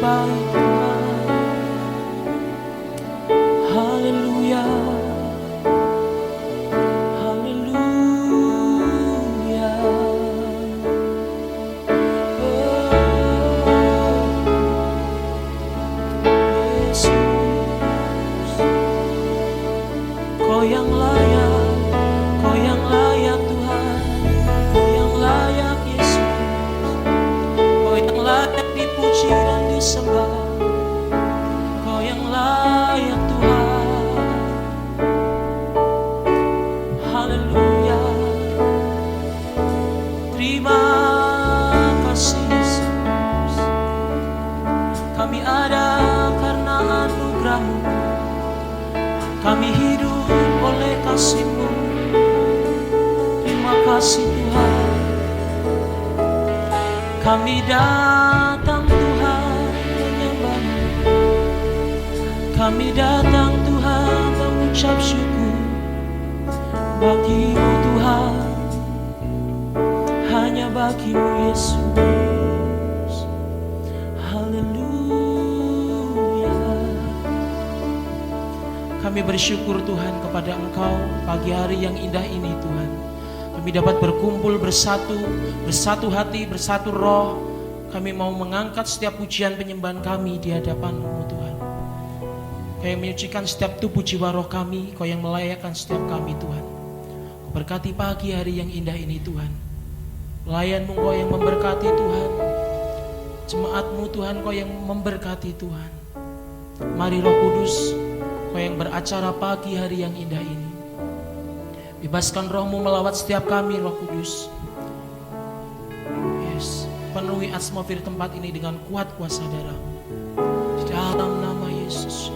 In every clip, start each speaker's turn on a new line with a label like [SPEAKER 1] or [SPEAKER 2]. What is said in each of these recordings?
[SPEAKER 1] baik Tuhan. Haleluya, haleluya. Yesus, Kau yang layak, Kau yang layak Tuhan, Kau yang layak Yesus, Kau yang layak dipuji dan disembah, Kau yang layak Tuhan. Haleluya. Terima kasih Yesus, kami ada karena anugerah-Mu, kami hidup oleh kasih-Mu. Terima kasih Tuhan. Kami datang Tuhan menyembah-Mu, kami datang Tuhan mengucap syukur bagi-Mu Tuhan, hanya bagi-Mu Yesus. Haleluya. Kami bersyukur Tuhan kepada Engkau pagi hari yang indah ini Tuhan. Kami dapat berkumpul bersatu hati, bersatu roh. Kami mau mengangkat setiap pujian penyembahan kami di hadapan-Mu Tuhan. Kau yang menyucikan setiap tubuh jiwa roh kami, Kau yang melayakkan setiap kami Tuhan. Kau berkati pagi hari yang indah ini Tuhan. Pelayan-Mu Kau yang memberkati Tuhan. Jemaat-Mu Tuhan Kau yang memberkati Tuhan. Mari Roh Kudus, Kau yang beracara pagi hari yang indah ini. Bebaskan Roh-Mu melawat setiap kami Roh Kudus. Yes, penuhi atmosfer tempat ini dengan kuat kuasa darah-Mu. Di dalam nama Yesus.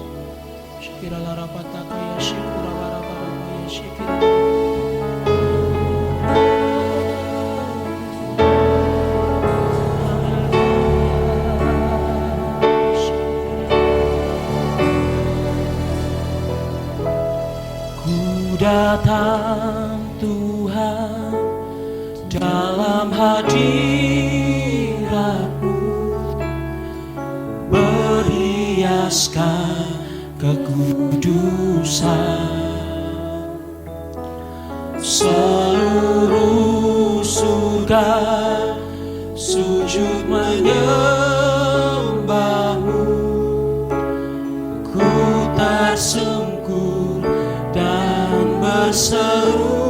[SPEAKER 1] Syukiralah rapata kaya syukuralah kaya syukiralah. Datang Tuhan dalam hadirat-Mu, berhiaskan kekudusan. Seluruh surga sujud menyembah-Mu, ku tersungkur dan berseru,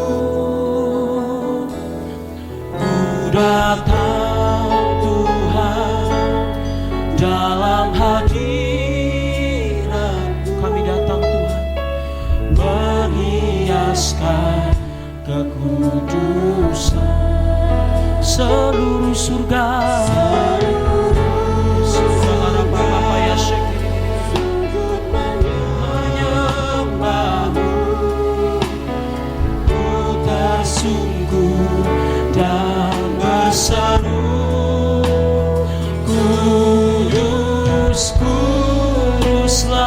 [SPEAKER 1] ku datang Tuhan dalam hadirat-Mu. Kami datang Tuhan, berhiaskan kekudusan. Seluruh surga dan berseru, kudus, kuduslah,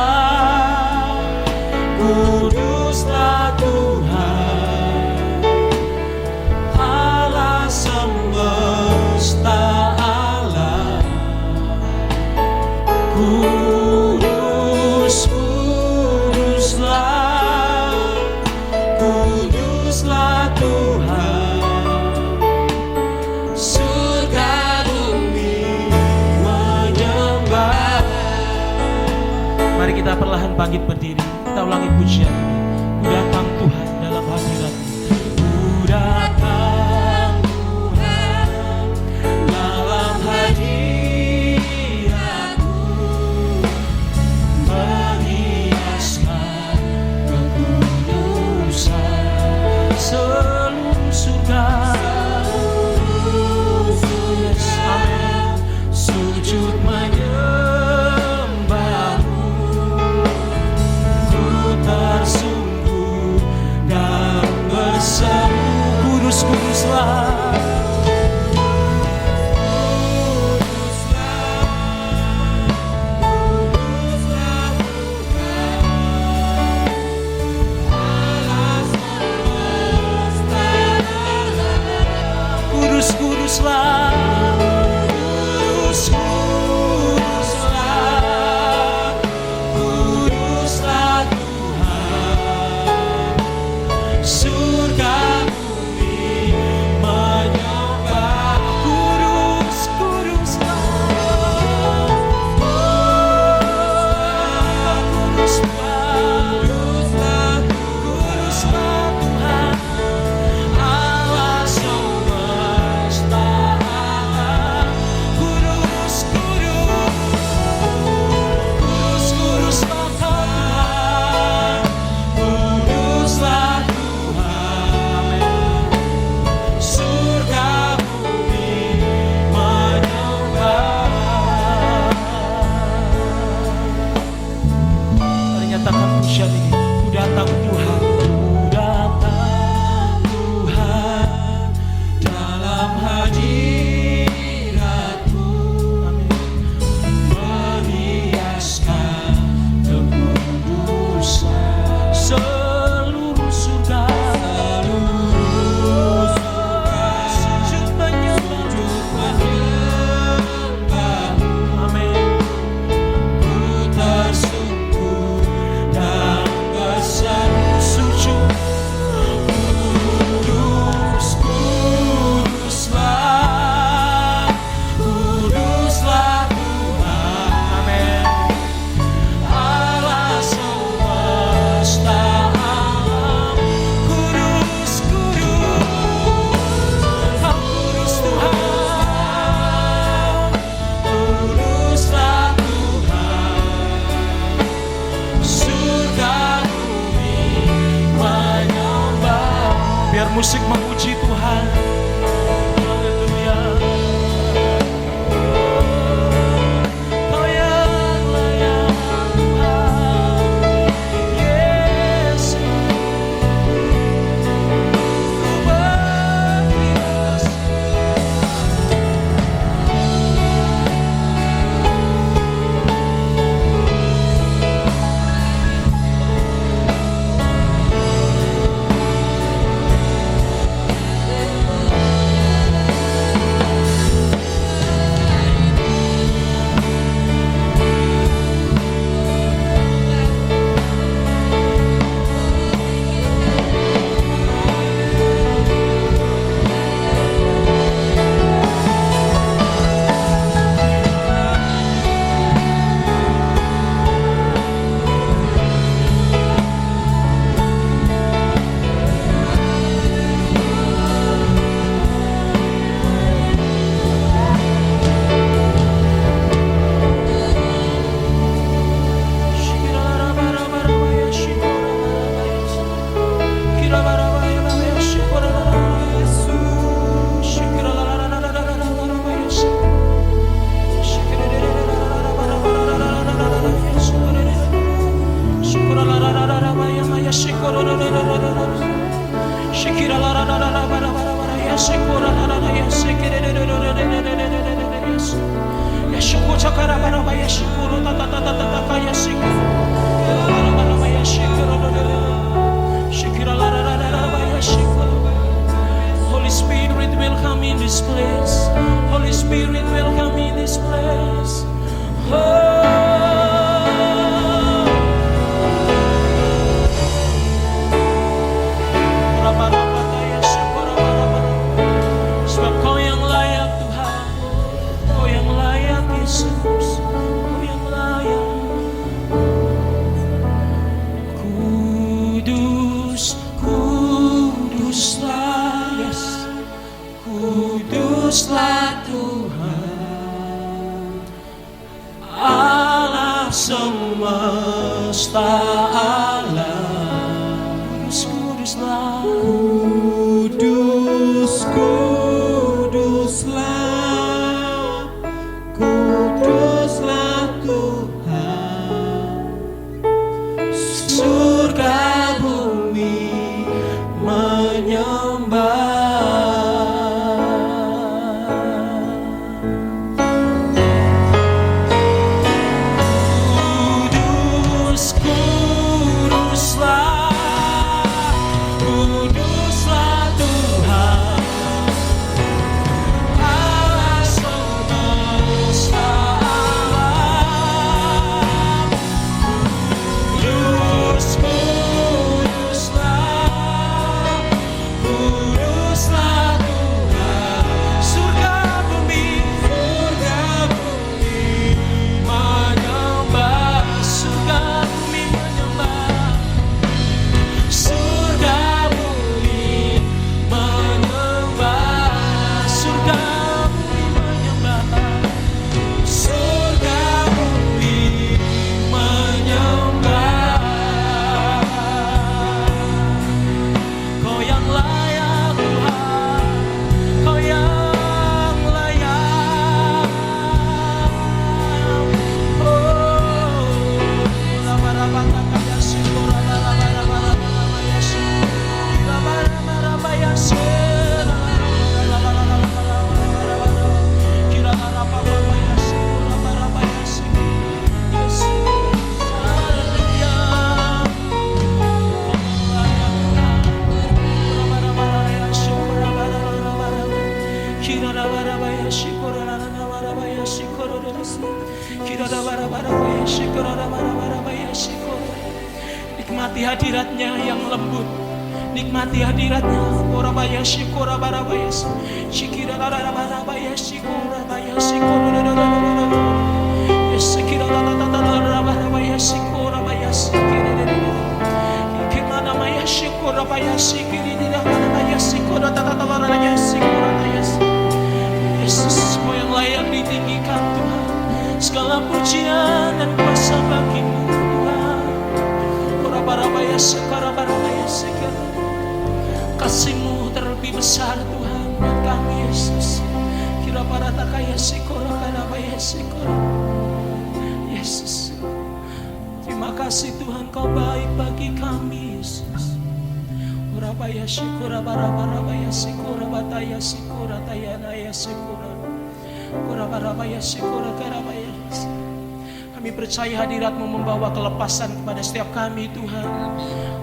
[SPEAKER 1] kuduslah Tuhan, Allah semesta alam. Kudus, kuduslah, kuduslah Tuhan. Mari kita perlahan bangkit berdiri, kita ulangi pujian ini. Ku datang Tuhan dalam hadirat-Mu. Ku datang Tuhan dalam hadirat-Mu, berhiaskan kekudusan. Seluruh surga, yes, amin, sujud menyembah-Mu, ku tersungkur musik memuji Tuhan. Haleluya. Kau yang layak Tuhan, Yesus. Ku berkilas. Holy Spirit, welcome in this place. Holy Spirit, welcome in this place. Sebab Kau yang layak Tuhan, Kau yang layak Yesus, Kau yang layak. Kudus, kuduslah, yes. Kuduslah Tuhan, Allah semesta alam. Kudus, kuduslah.
[SPEAKER 2] Kudus, kuduslah, kuduslah Tuhan,
[SPEAKER 1] Surga bumi Kudus, kuduslah, kuduslah Tuhan, Allah semesta alam. Kudus, kuduslah, kuduslah Tuhan, surga bumi menyembah, surga bumi menyembah, surga bumi menyembah, surga bumi menyembah, surga bumi menyembah. Kau yang layak Tuhan, Kau yang layak. Nikmati hadiratnya yang lembut, nikmati hadiratnya. Korabaya shikora barabaya shikira barabaya shikora barabaya shikora shikira barabaya shikora barabaya shikira ikimana maya shikora barabaya shikira barabaya shikora barabaya shikora Yesus, Kau yang layak ditinggikan Tuhan. Segala pujian dan kuasa bagi-Mu Tuhan. Kasih-Mu lebih besar Tuhan buat kami Yesus. Kira para takaya sikora karabaya sikora. Yesus, terima kasih Tuhan, Kau baik bagi kami Yesus. Urabaya sikora barabaya sikora bataya sikora tayanaya sikora. Urabaya sikora karabaya. Kami percaya hadirat-Mu membawa kelepasan kepada setiap kami Tuhan.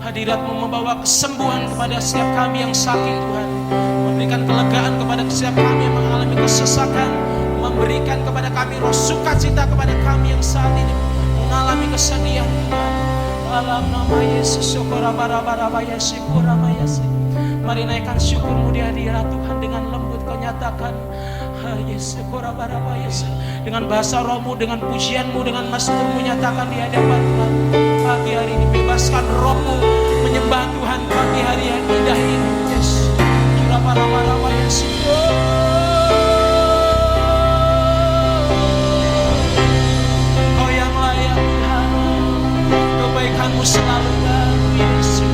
[SPEAKER 1] Hadirat-Mu membawa kesembuhan kepada setiap kami yang sakit Tuhan. Memberikan kelegaan kepada setiap kami yang mengalami kesesakan. Memberikan kepada kami roh sukacita kepada kami yang saat ini mengalami kesedihan Tuhan. Dalam nama Yesus, syukur barabaya syukur Yesus. Mari naikkan syukur-Mu di hadirat Tuhan dengan lembut Kau nyatakan. Yesus, dengan bahasa roh-Mu, dengan pujian-Mu, dengan mazmur-Mu nyatakan di hadapan Tuhan. Pagi hari ini bebaskan roh-Mu menyembah Tuhan pagi hari yang indah ini. Yesus, kira para Yesus. Kau yang layak Tuhan, kebaikan-Mu selalu baru Yesus.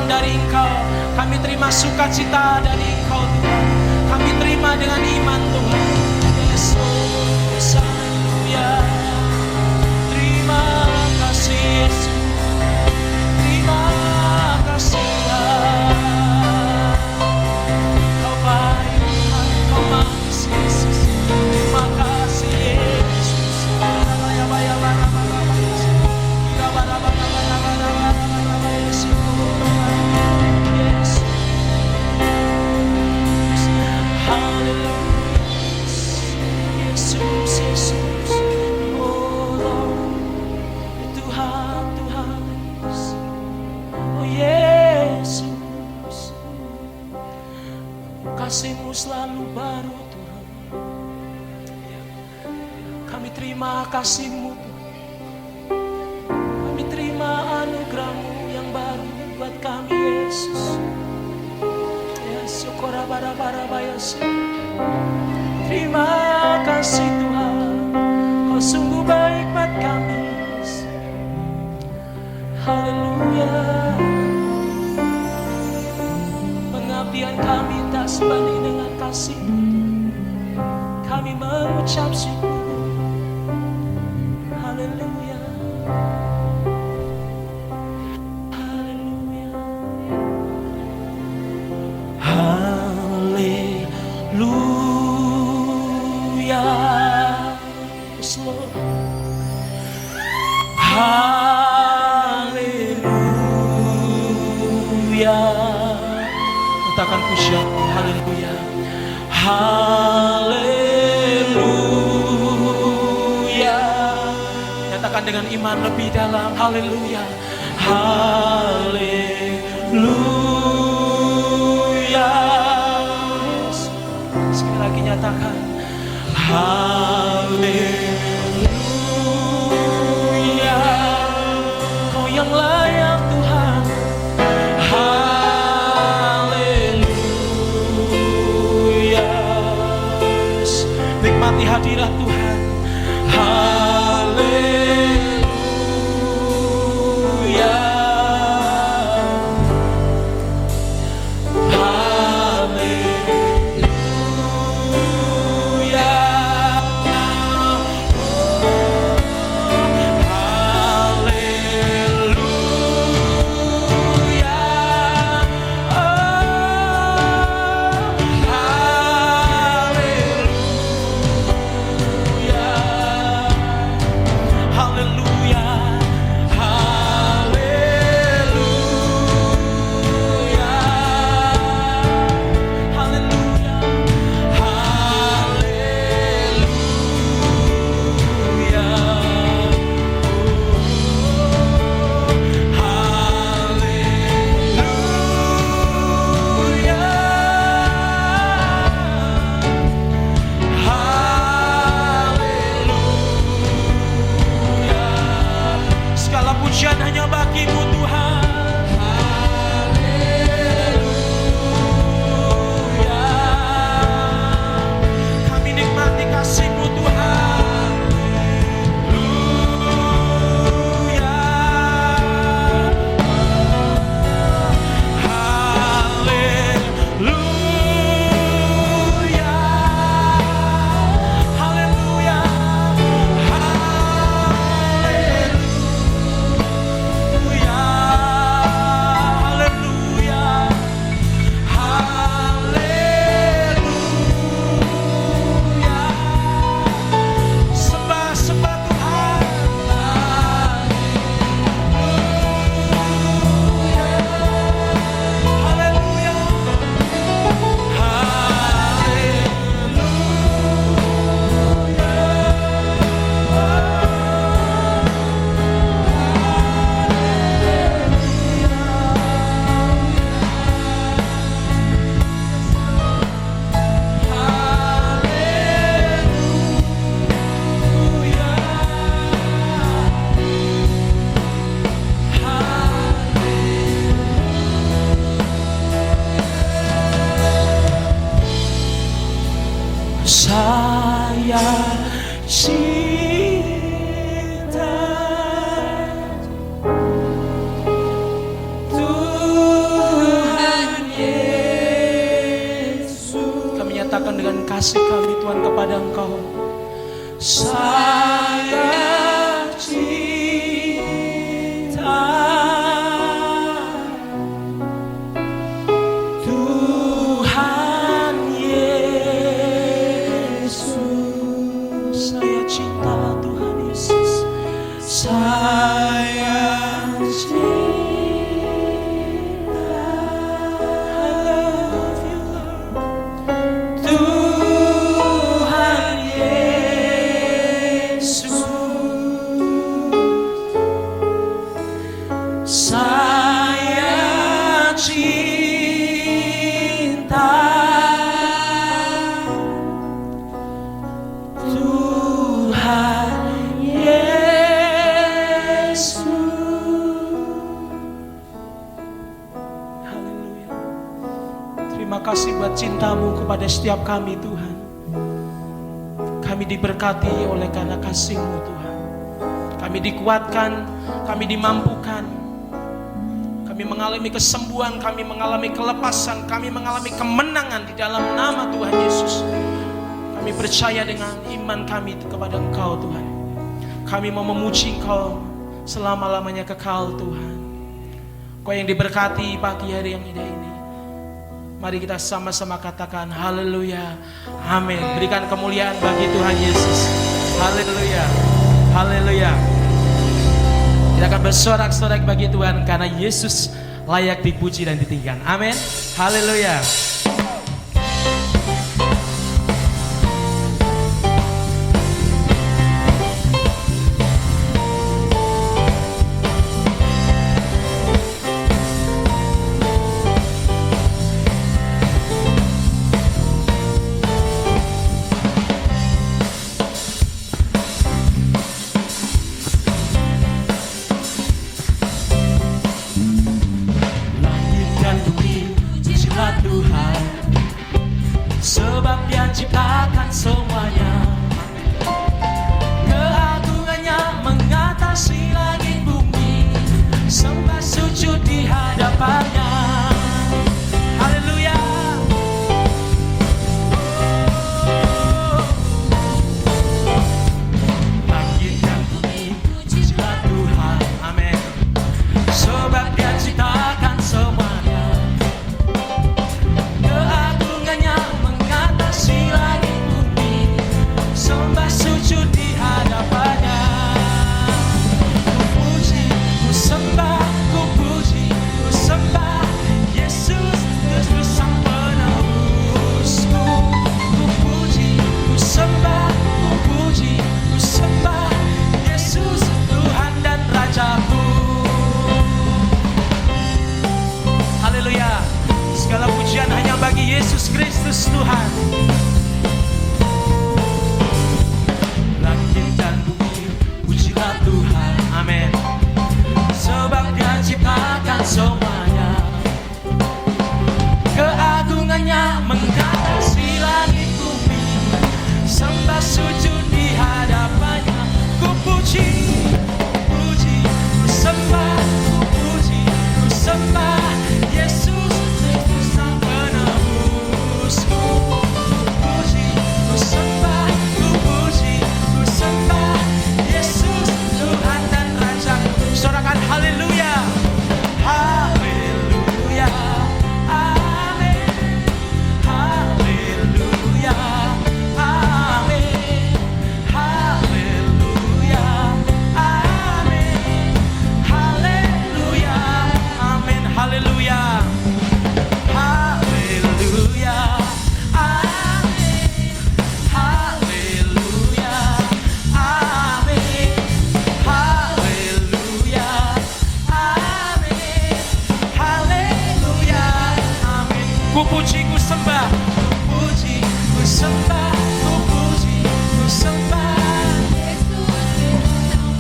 [SPEAKER 1] Dari Engkau, kami terima sukacita dari Engkau Tuhan. Kami terima dengan iman Tuhan. Yesus, haleluya. Terima kasih Yesus. Terima kasih Tuhan. Kau baik Tuhan, Kau manis Yesus. Terima kasih Yesus. Kasih-Mu selalu baru Tuhan. Kami terima kasih-Mu Tuhan. Kami terima anugerah-Mu yang baru buat kami Yesus. Yesus, terima kasih Tuhan. Kau sungguh baik buat kami. Haleluya. Pengabdian kami tak sebanding dengan kasih. Kami mengucap syukur. Haleluya. Haleluya. Haleluya. Yes, Lord. Haleluya. Katakan pujian. Haleluya. Haleluya. Nyatakan dengan iman lebih dalam. Haleluya. Haleluya. Sekali lagi nyatakan. Haleluya. Kau yang layak Tuhan. Nikmati hadirat Tuhan. Haleluya. Haleluya. Haleluya. Saya cinta Tuhan Yesus. Kami nyatakan dengan kasih kami Tuhan kepada Engkau. Saya cinta Tuhan Yesus. Saya cinta Tuhan Yesus. Saya cinta. I love you Lord. Tuhan Yesus. Saya cinta Tuhan Yesus. Haleluya. Terima kasih buat cintamu kepada setiap kami Tuhan. Kami diberkati oleh karena kasih-Mu Tuhan. Kami dikuatkan, kami dimampukan. Kami mengalami kesembuhan, kami mengalami kelepasan, kami mengalami kemenangan di dalam nama Tuhan Yesus. Kami percaya dengan iman kami kepada Engkau Tuhan. Kami mau memuji Engkau selama-lamanya kekal Tuhan. Kau yang diberkati pagi hari yang indah ini. Mari kita sama-sama katakan haleluya, amin. Berikan kemuliaan bagi Tuhan Yesus. Haleluya, haleluya. Kita akan bersorak-sorak bagi Tuhan karena Yesus layak dipuji dan ditinggikan. Amin. Haleluya. Tuhan, sebab Dia ciptakan semuanya. Keagungannya mengatasi langit bumi, sembah sujud di hadapannya. Haleluya. Langit dan bumi pujilah Tuhan, amin. Sebab Dia ciptakan semuanya. Sujud di hadapannya. Ku puji, ku sembah, ku puji, ku sembah Yesus Kristus Sang Penebusku. Ku puji, ku sembah, ku puji, ku sembah Yesus Tuhan dan Rajaku. Haleluya. Segala pujian hanya bagi Yesus Kristus Tuhan. Tuhan, amin. Sebab Dia ciptakan semuanya. Keagungannya mengatasi langit bumi, sembah sujud di hadapannya. Ku puji, puji, ku sembah, ku puji, ku sembah Yesus Kristus Sang Penebusku. Ku puji, ku sembah, ku puji, ku sembah Yesus Tuhan dan Rajaku. Sorakan haleluya, haleluya, amin, haleluya, amin, haleluya, amin, haleluya, amin, haleluya, haleluya, amin, haleluya, amin. Haleluya, amin, haleluya, amin. Ku puji, ku sembah, ku puji, ku sembah, ku puji, ku sembah Yesus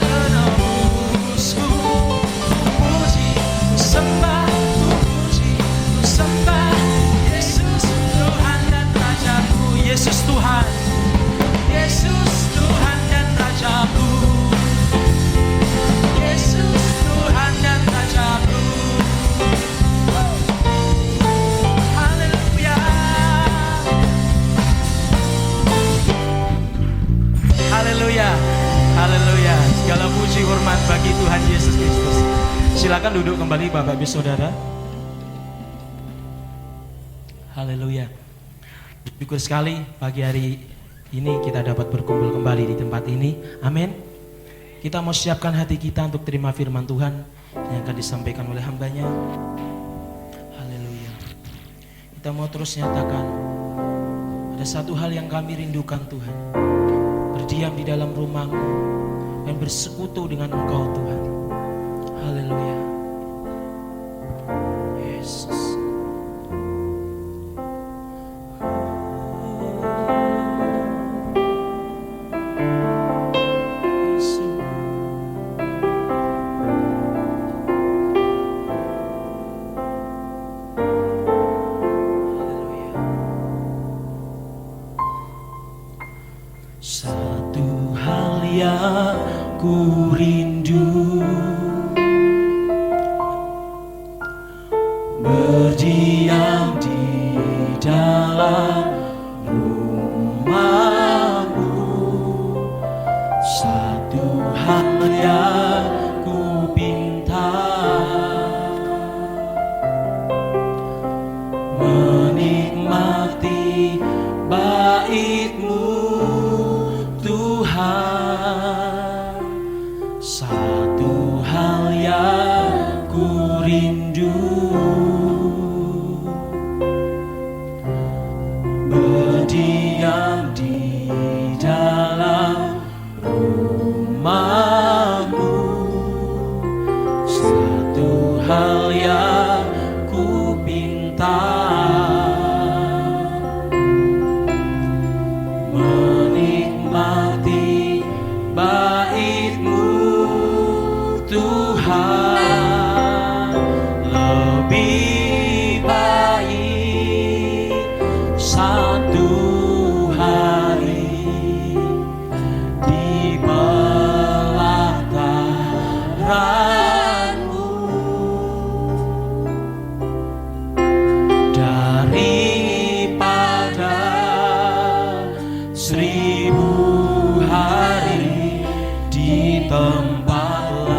[SPEAKER 1] Penebusku. Ku puji, ku sembah, ku puji, ku sembah Yesus Tuhan dan Rajaku. Yesus Tuhan. Yesus Tuhan dan Rajaku, Yesus Tuhan dan Rajaku. Haleluya, haleluya, haleluya. Segala puji hormat bagi Tuhan Yesus Kristus. Silakan duduk kembali Bapak Ibu Saudara. Haleluya. Syukur sekali pagi hari ini kita dapat berkumpul kembali di tempat ini. Amin. Kita mau siapkan hati kita untuk terima firman Tuhan yang akan disampaikan oleh hambanya. Haleluya. Kita mau terus nyatakan ada satu hal yang kami rindukan Tuhan, berdiam di dalam rumah-Mu dan bersekutu dengan Engkau Tuhan. Haleluya. Yesus. Satu hal yang ku rindu, berdiam di dalam rumah-Mu. Satu hal yang ku pinta, menikmati bait-Mu Tuhan. Satu hal yang ku rindu, berdiam di dalam rumah-Mu. Satu hal yang ku pinta, menikmati bait-Mu Tuhan. Lebih baik satu hari di pelataran-Mu daripada 1000 hari di tempat lain.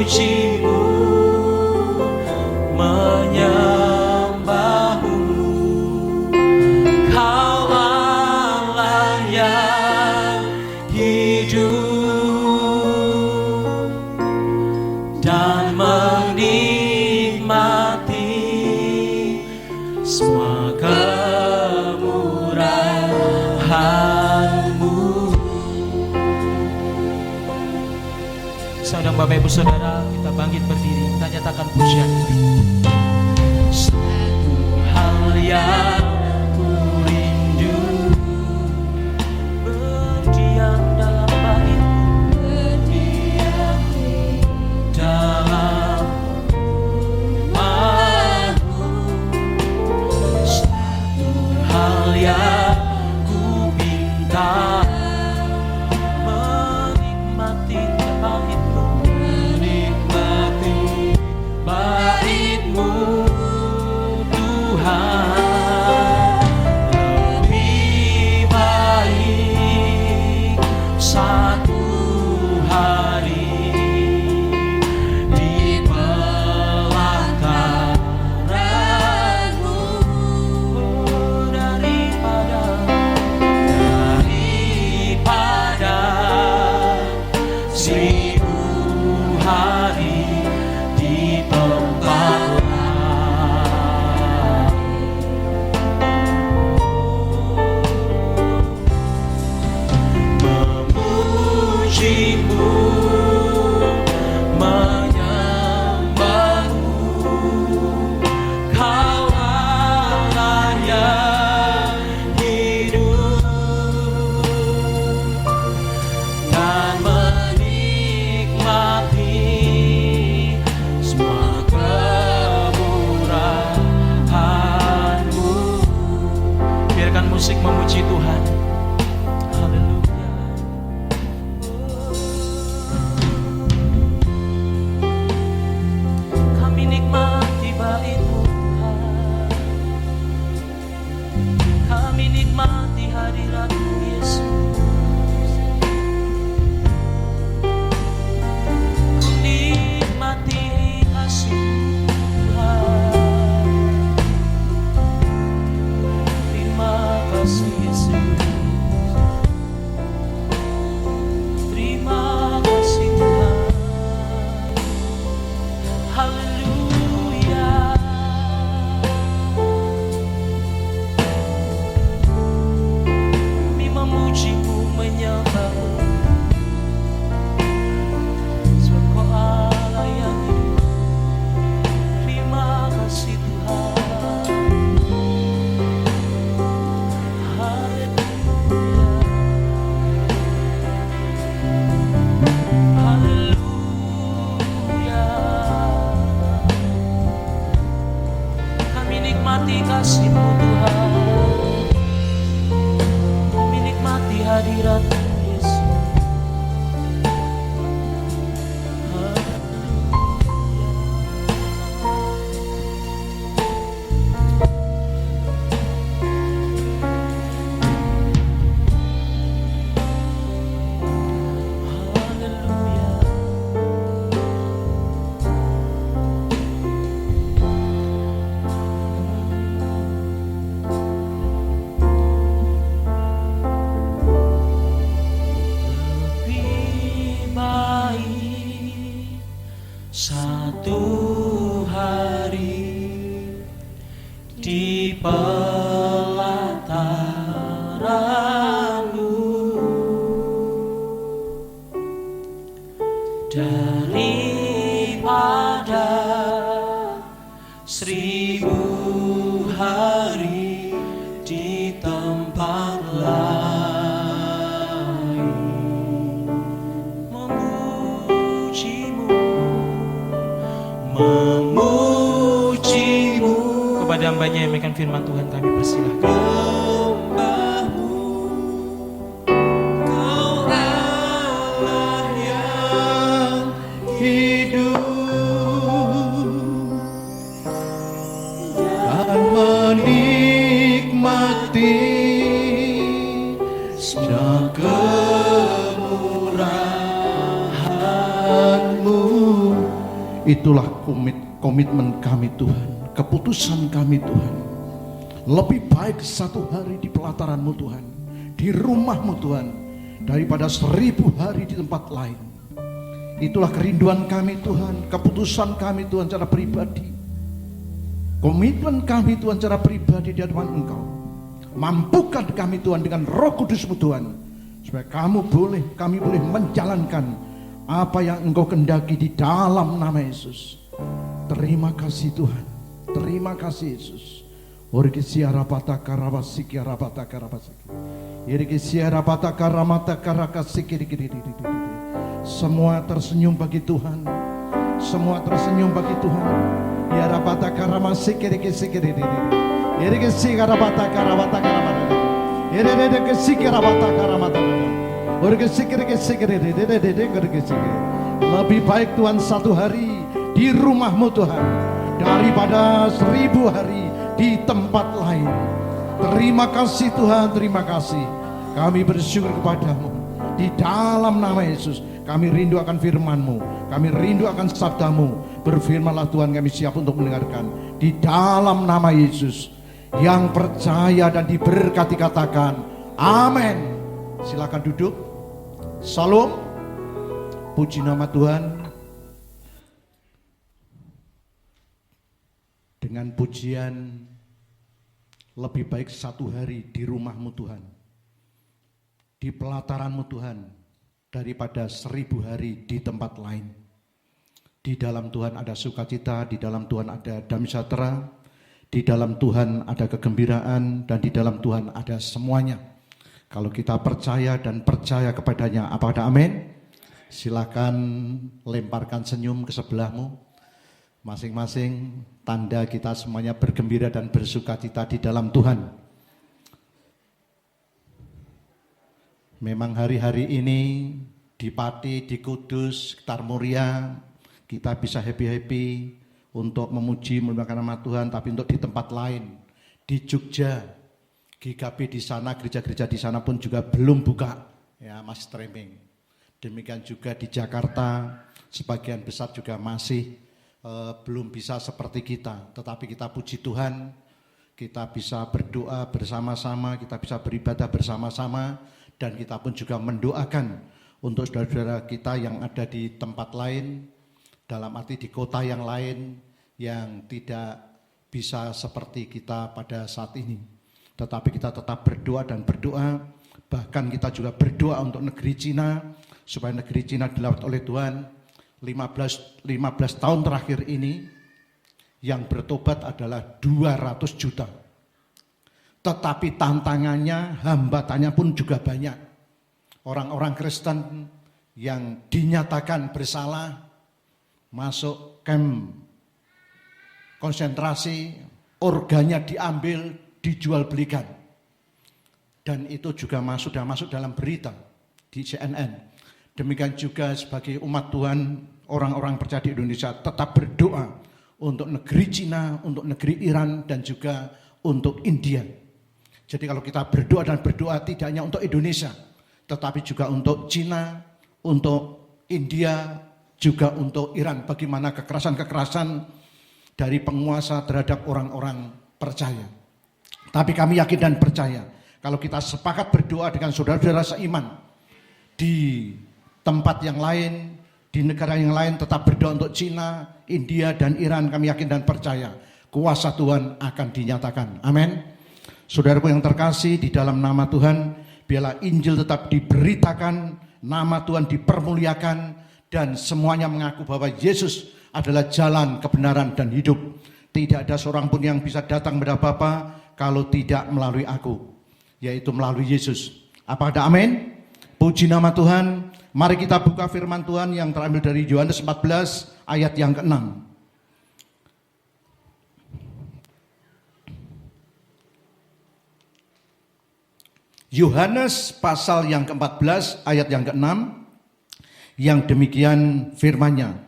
[SPEAKER 1] Memuji-Mu, menyembah-Mu, Kau Allah yang hidup, dan menikmati semua kemurahan-Mu. Saudara Bapak Ibu Saudara, kita bangkit berdiri, kita nyatakan pujian. Satu hal yang ku rindu, berdiam dalam bait-Mu, berdiam di dalam rumah-Mu. Satu hal yang ku minta, menikmati bait-Mu, menikmati bait-Mu Tuhan. Lebih baik satu hari di pelataran-Mu daripada 1000 hari di tempat lain. Memuji-Mu, menyembah-Mu, Kau Allah yang hidup, dan menikmati Satu hari di pelataran-Mu, daripada 1000 hari di tempat lain memuji-Mu. Kepada hamba-Nya yang memegang firman Tuhan kami persilahkan.
[SPEAKER 2] Kau Allah yang hidup dan menikmati sejak kemurahan-Mu. Itulah komitmen kami Tuhan, keputusan kami Tuhan. Lebih baik satu hari di pelataran-Mu Tuhan, di rumah-Mu Tuhan, daripada 1000 hari di tempat lain. Itulah kerinduan kami Tuhan, keputusan kami Tuhan secara pribadi, komitmen kami Tuhan secara pribadi di hadapan Engkau. Mampukan kami Tuhan dengan Roh Kudus-Mu Tuhan, supaya kami boleh menjalankan apa yang Engkau kendaki di dalam nama Yesus. Terima kasih Tuhan, terima kasih Yesus. Semua tersenyum bagi Tuhan, semua tersenyum bagi Tuhan. Lebih baik Tuhan satu hari di rumah-Mu Tuhan, daripada 1000 hari di tempat lain. Terima kasih Tuhan, terima kasih. Kami bersyukur kepadamu. Di dalam nama Yesus, kami rindu akan firman-Mu, kami rindu akan sabda-Mu. Berfirmanlah Tuhan, kami siap untuk mendengarkan. Di dalam nama Yesus, yang percaya dan diberkati katakan amin. Silakan duduk. Salam. Puji nama Tuhan. Dengan pujian lebih baik satu hari di rumah-Mu Tuhan, di pelataran-Mu Tuhan, daripada 1000 hari di tempat lain. Di dalam Tuhan ada sukacita, di dalam Tuhan ada damai sejahtera, di dalam Tuhan ada kegembiraan, dan di dalam Tuhan ada semuanya. Kalau kita percaya dan percaya kepadanya, apa ada amin? Silakan lemparkan senyum ke sebelahmu. Masing-masing tanda kita semuanya bergembira dan bersukacita di dalam Tuhan. Memang hari-hari ini di Pati, di Kudus, Tarmuria, kita bisa happy-happy untuk memuji memuliakan nama Tuhan, tapi untuk di tempat lain, di Jogja, GKP di sana, gereja-gereja di sana pun juga belum buka, ya masih streaming. Demikian juga di Jakarta, sebagian besar juga masih belum bisa seperti kita, tetapi kita puji Tuhan, kita bisa berdoa bersama-sama, kita bisa beribadah bersama-sama, dan kita pun juga mendoakan untuk saudara-saudara kita yang ada di tempat lain, dalam arti di kota yang lain, yang tidak bisa seperti kita pada saat ini. Tetapi kita tetap berdoa dan berdoa, bahkan kita juga berdoa untuk negeri Cina, supaya negeri Cina dilawat oleh Tuhan. 15 tahun terakhir ini yang bertobat adalah 200 juta. Tetapi tantangannya, hambatannya pun juga banyak. Orang-orang Kristen yang dinyatakan bersalah masuk kamp konsentrasi, organnya diambil, dijual belikan. Dan itu juga sudah masuk dalam berita di CNN. Demikian juga sebagai umat Tuhan, orang-orang percaya di Indonesia tetap berdoa untuk negeri Cina, untuk negeri Iran, dan juga untuk India. Jadi kalau kita berdoa dan berdoa tidak hanya untuk Indonesia, tetapi juga untuk Cina, untuk India, juga untuk Iran. Bagaimana kekerasan-kekerasan dari penguasa terhadap orang-orang percaya. Tapi kami yakin dan percaya, kalau kita sepakat berdoa dengan saudara-saudara seiman, di tempat yang lain, Di negara yang lain tetap berdoa untuk Cina, India, dan Iran. Kami yakin dan percaya kuasa Tuhan akan dinyatakan. Amin. Saudaraku yang terkasih, di dalam nama Tuhan, biarlah Injil tetap diberitakan, nama Tuhan dipermuliakan, dan semuanya mengaku bahwa Yesus adalah jalan, kebenaran, dan hidup. Tidak ada seorang pun yang bisa datang kepada Bapa kalau tidak melalui aku, yaitu melalui Yesus. Apa ada amin? Puji nama Tuhan. Mari kita buka firman Tuhan yang terambil dari Yohanes 14 ayat yang ke-6. Yohanes pasal yang ke-14 ayat yang ke-6, yang demikian firman-Nya.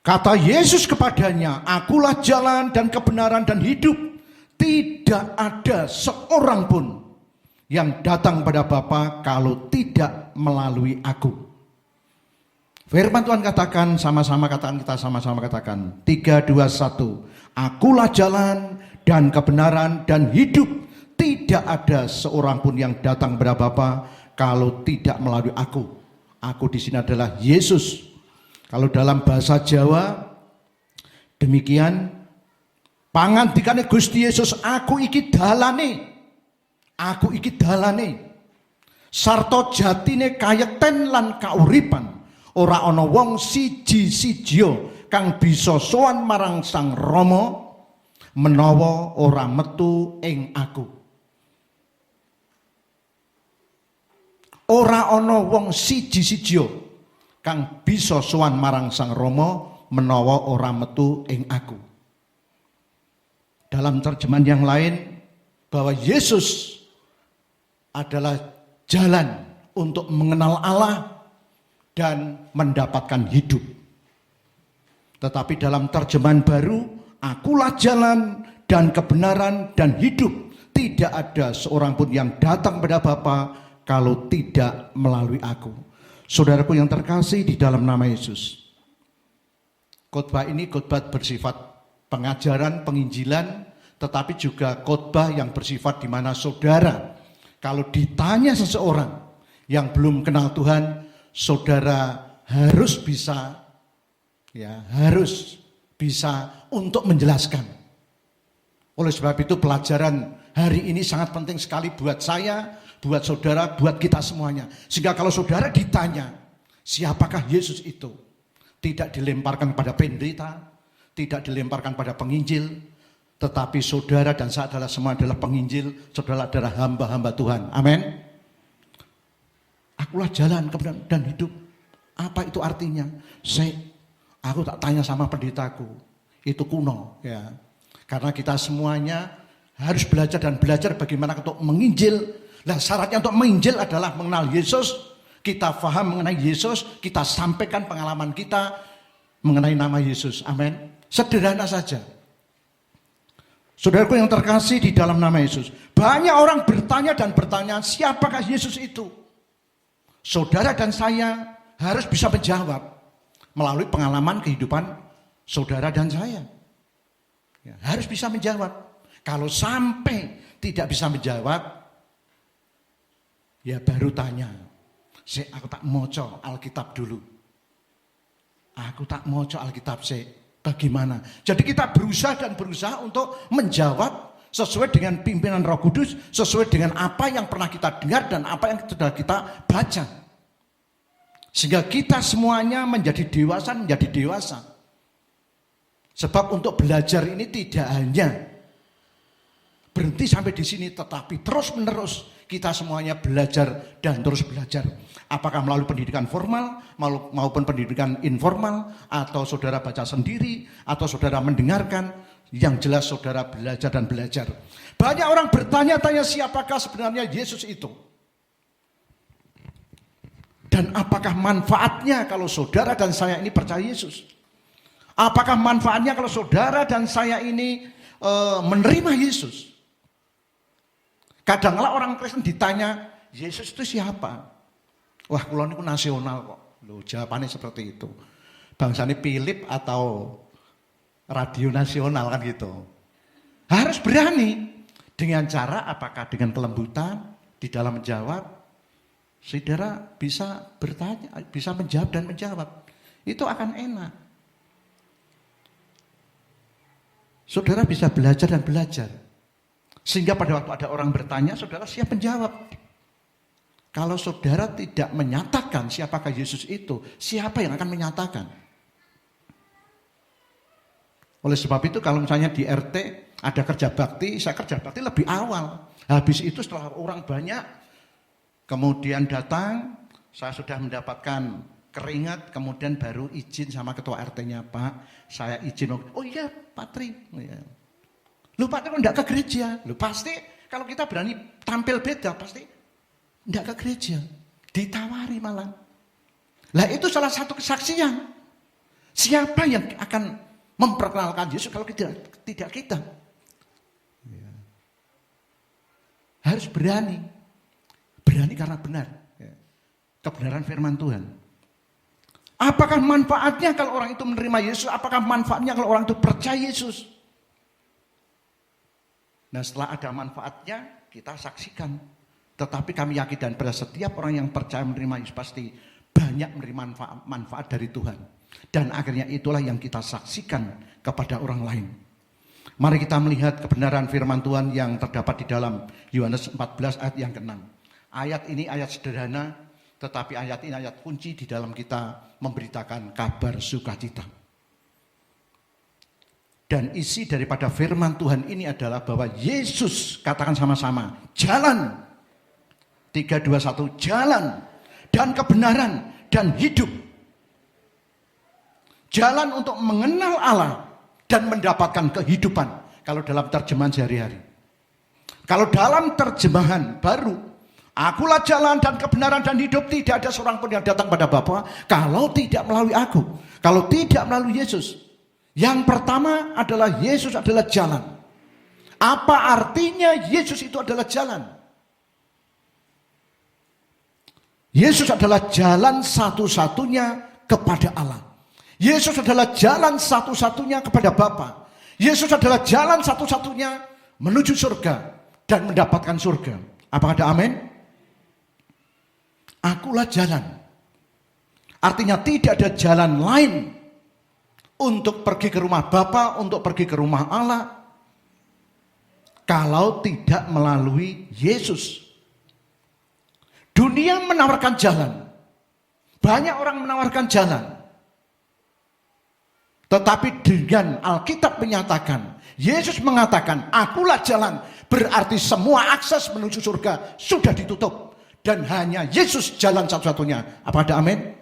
[SPEAKER 2] Kata Yesus kepadanya, akulah jalan dan kebenaran dan hidup. Tidak ada seorang pun yang datang pada Bapa kalau tidak melalui aku. Firman Tuhan katakan, sama-sama katakan, kita sama-sama katakan. 3, 2, 1. Akulah jalan dan kebenaran dan hidup. Tidak ada seorang pun yang datang kepada Bapa kalau tidak melalui aku. Aku di sini adalah Yesus. Kalau dalam bahasa Jawa demikian, pangandikane Gusti Yesus, aku iki dalane. Aku iki dalane. Sarta jatine kayekten lan kauripan. Ora ana wong siji-sijia kang bisa sowan marang Sang Rama menawa ora metu ing aku. Ora ana wong siji-sijia kang bisa sowan marang Sang Rama menawa ora metu ing aku. Dalam terjemahan yang lain, bahwa Yesus adalah jalan untuk mengenal Allah dan mendapatkan hidup. Tetapi dalam terjemahan baru, akulah jalan dan kebenaran dan hidup. Tidak ada seorang pun yang datang kepada Bapa kalau tidak melalui aku. Saudaraku yang terkasih di dalam nama Yesus, khotbah ini khotbah bersifat pengajaran, penginjilan, tetapi juga khotbah yang bersifat di mana saudara, kalau ditanya seseorang yang belum kenal Tuhan, saudara harus bisa untuk menjelaskan. Oleh sebab itu pelajaran hari ini sangat penting sekali buat saya, buat saudara, buat kita semuanya. Sehingga kalau saudara ditanya, siapakah Yesus itu? Tidak dilemparkan pada pendeta, tidak dilemparkan pada penginjil, tetapi saudara dan saya adalah semua adalah penginjil, saudara adalah hamba-hamba Tuhan. Amin. Akulah jalan, kebenaran dan hidup. Apa itu artinya? Aku tak tanya sama pendetaku. Itu kuno, ya. Karena kita semuanya harus belajar dan belajar bagaimana untuk menginjil. Nah, syaratnya untuk menginjil adalah mengenal Yesus. Kita paham mengenai Yesus, kita sampaikan pengalaman kita mengenai nama Yesus. Amin. Sederhana saja. Saudaraku yang terkasih di dalam nama Yesus, banyak orang bertanya dan bertanya, siapakah Yesus itu? Saudara dan saya harus bisa menjawab melalui pengalaman kehidupan saudara dan saya. Ya, harus bisa menjawab. Kalau sampai tidak bisa menjawab, ya baru tanya. Aku tak moco Alkitab dulu. Aku tak moco Alkitab bagaimana? Jadi kita berusaha untuk menjawab sesuai dengan pimpinan Roh Kudus, sesuai dengan apa yang pernah kita dengar dan apa yang sudah kita baca. Sehingga kita semuanya menjadi dewasa. Sebab untuk belajar ini tidak hanya berhenti sampai di sini, tetapi terus menerus kita semuanya belajar dan terus belajar. Apakah melalui pendidikan formal maupun pendidikan informal, atau saudara baca sendiri, atau saudara mendengarkan, yang jelas saudara belajar dan belajar. Banyak orang bertanya-tanya siapakah sebenarnya Yesus itu? Dan apakah manfaatnya kalau saudara dan saya ini percaya Yesus? Apakah manfaatnya kalau saudara dan saya ini menerima Yesus? Kadang-kadang orang Kristen ditanya, Yesus itu siapa? Wah, kula niku nasional kok. Loh, jawabannya seperti itu. Bangsane Philip atau radio nasional kan gitu. Harus berani. Dengan cara apakah? Dengan kelembutan di dalam menjawab. Saudara bisa bertanya, bisa menjawab dan menjawab. itu akan enak. Saudara bisa belajar dan belajar. Sehingga pada waktu ada orang bertanya, saudara siap menjawab. Kalau saudara tidak menyatakan siapakah Yesus itu, siapa yang akan menyatakan? Oleh sebab itu kalau misalnya di RT ada kerja bakti, saya kerja bakti lebih awal. Habis itu setelah orang banyak, kemudian datang, saya sudah mendapatkan keringat, kemudian baru izin sama ketua RT-nya, Pak, saya izin. Oh iya Pak Tri. Lu Pak Tri enggak ke gereja? Lu pasti kalau kita berani tampil beda, pasti enggak ke gereja. Ditawari malah. Lah itu salah satu kesaksian. Siapa yang akan memperkenalkan Yesus kalau tidak kita? Harus berani. Berani karena benar. Kebenaran firman Tuhan. Apakah manfaatnya kalau orang itu menerima Yesus? Apakah manfaatnya kalau orang itu percaya Yesus? Nah setelah ada manfaatnya, kita saksikan. Tetapi kami yakin dan pada setiap orang yang percaya menerima Yesus pasti banyak menerima manfaat dari Tuhan. Dan akhirnya itulah yang kita saksikan kepada orang lain. Mari kita melihat kebenaran firman Tuhan yang terdapat di dalam Yohanes 14 ayat yang ke-6. Ayat ini ayat sederhana, tetapi ayat ini ayat kunci di dalam kita memberitakan kabar sukacita. Dan isi daripada firman Tuhan ini adalah bahwa Yesus, katakan sama-sama, jalan. 3, 2, 1, jalan dan kebenaran dan hidup. Jalan untuk mengenal Allah dan mendapatkan kehidupan. Kalau dalam terjemahan sehari-hari. Kalau dalam terjemahan baru, akulah jalan dan kebenaran dan hidup, tidak ada seorang pun yang datang pada Bapa kalau tidak melalui aku. Kalau tidak melalui Yesus. Yang pertama adalah Yesus adalah jalan. Apa artinya Yesus itu adalah jalan? Yesus adalah jalan satu-satunya kepada Allah. Yesus adalah jalan satu-satunya kepada Bapa. Yesus adalah jalan satu-satunya menuju surga dan mendapatkan surga. Apakah ada amin? Akulah jalan. Artinya tidak ada jalan lain untuk pergi ke rumah Bapa, untuk pergi ke rumah Allah, kalau tidak melalui Yesus. Dunia menawarkan jalan. Banyak orang menawarkan jalan. Tetapi dengan Alkitab menyatakan, Yesus mengatakan, akulah jalan. Berarti semua akses menuju surga sudah ditutup. Dan hanya Yesus jalan satu-satunya. Apa ada amin?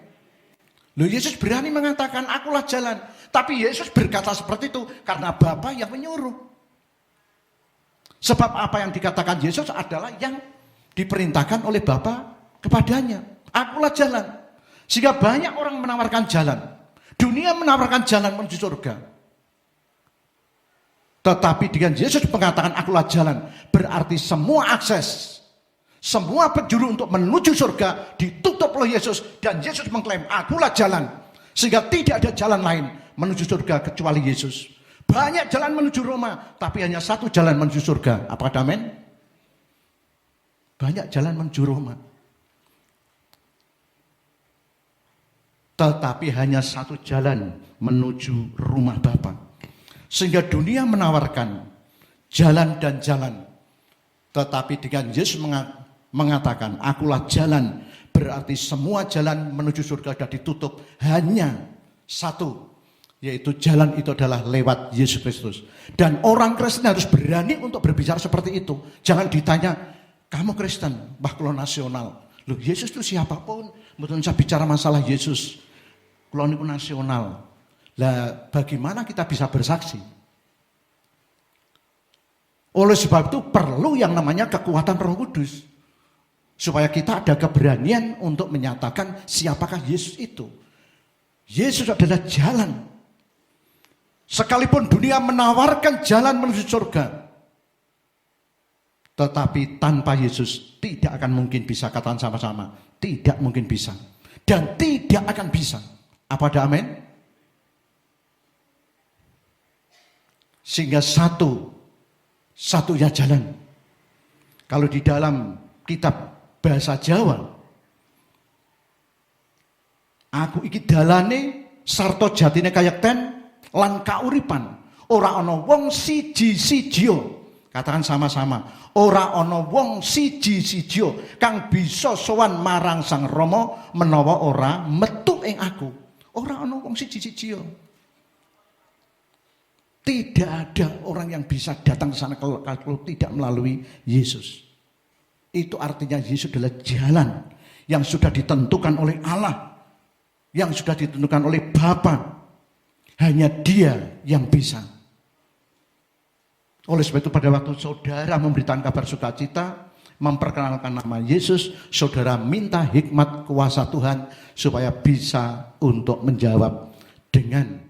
[SPEAKER 2] Loh, Yesus berani mengatakan, akulah jalan. Tapi Yesus berkata seperti itu karena Bapa yang menyuruh. Sebab apa yang dikatakan Yesus adalah yang diperintahkan oleh Bapa kepadanya. Akulah jalan. Sehingga banyak orang menawarkan jalan. Dunia menawarkan jalan menuju surga. Tetapi dengan Yesus mengatakan akulah jalan, berarti semua akses, semua penjuru untuk menuju surga ditutup oleh Yesus. Dan Yesus mengklaim akulah jalan. Sehingga tidak ada jalan lain menuju surga kecuali Yesus. Banyak jalan menuju Roma, tapi hanya satu jalan menuju surga. Apakah amin? Banyak jalan menuju Roma, tetapi hanya satu jalan menuju rumah Bapa. Sehingga dunia menawarkan jalan dan jalan. Tetapi dengan Yesus mengatakan, akulah jalan. Berarti semua jalan menuju surga sudah ditutup. Hanya satu. Yaitu jalan itu adalah lewat Yesus Kristus. Dan orang Kristen harus berani untuk berbicara seperti itu. Jangan ditanya, kamu Kristen, kalau nasional. Loh, Yesus itu siapapun. Betul saya bicara masalah Yesus. Kalau itu nasional. Lah, bagaimana kita bisa bersaksi? Oleh sebab itu perlu yang namanya kekuatan Roh Kudus. Supaya kita ada keberanian untuk menyatakan siapakah Yesus itu. Yesus adalah jalan. Sekalipun dunia menawarkan jalan menuju surga, tetapi tanpa Yesus tidak akan mungkin bisa. Katakan sama-sama, tidak mungkin bisa. Dan tidak akan bisa. Apa ada amin? Sehingga satunya jalan. Kalau di dalam kitab bahasa Jawa, aku iki dalane sarta jatine kayekten lan kauripan. Ora ana wong siji-sijia. Katakan sama-sama. Ora ana wong siji-sijia kang bisa sowan marang Sang Rama menawa ora metu ing aku. Ora ana wong siji-sijia. Tidak ada orang yang bisa datang ke sana kalau tidak melalui Yesus. Itu artinya Yesus adalah jalan yang sudah ditentukan oleh Allah, yang sudah ditentukan oleh Bapa. Hanya Dia yang bisa. Oleh sebab itu pada waktu saudara memberitakan kabar sukacita, memperkenalkan nama Yesus, saudara minta hikmat kuasa Tuhan supaya bisa untuk menjawab dengan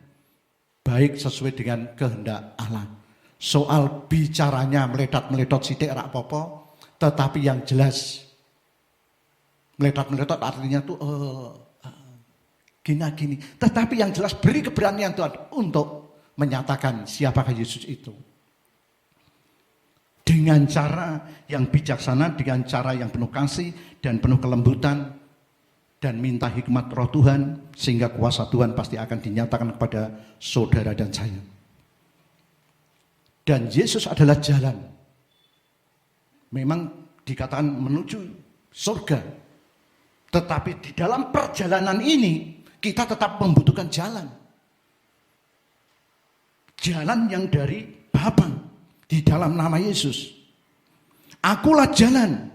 [SPEAKER 2] baik sesuai dengan kehendak Allah. Soal bicaranya meletot-meletot sithik rak apa-apa, tetapi yang jelas meletot-meletot artinya tuh gini. Tetapi yang jelas beri keberanian Tuhan untuk menyatakan siapakah Yesus itu. Dengan cara yang bijaksana, dengan cara yang penuh kasih dan penuh kelembutan, dan minta hikmat Roh Tuhan sehingga kuasa Tuhan pasti akan dinyatakan kepada saudara dan saya. Dan Yesus adalah jalan. Memang dikatakan menuju surga. Tetapi di dalam perjalanan ini kita tetap membutuhkan jalan. Jalan yang dari Bapa. Di dalam nama Yesus. Akulah jalan.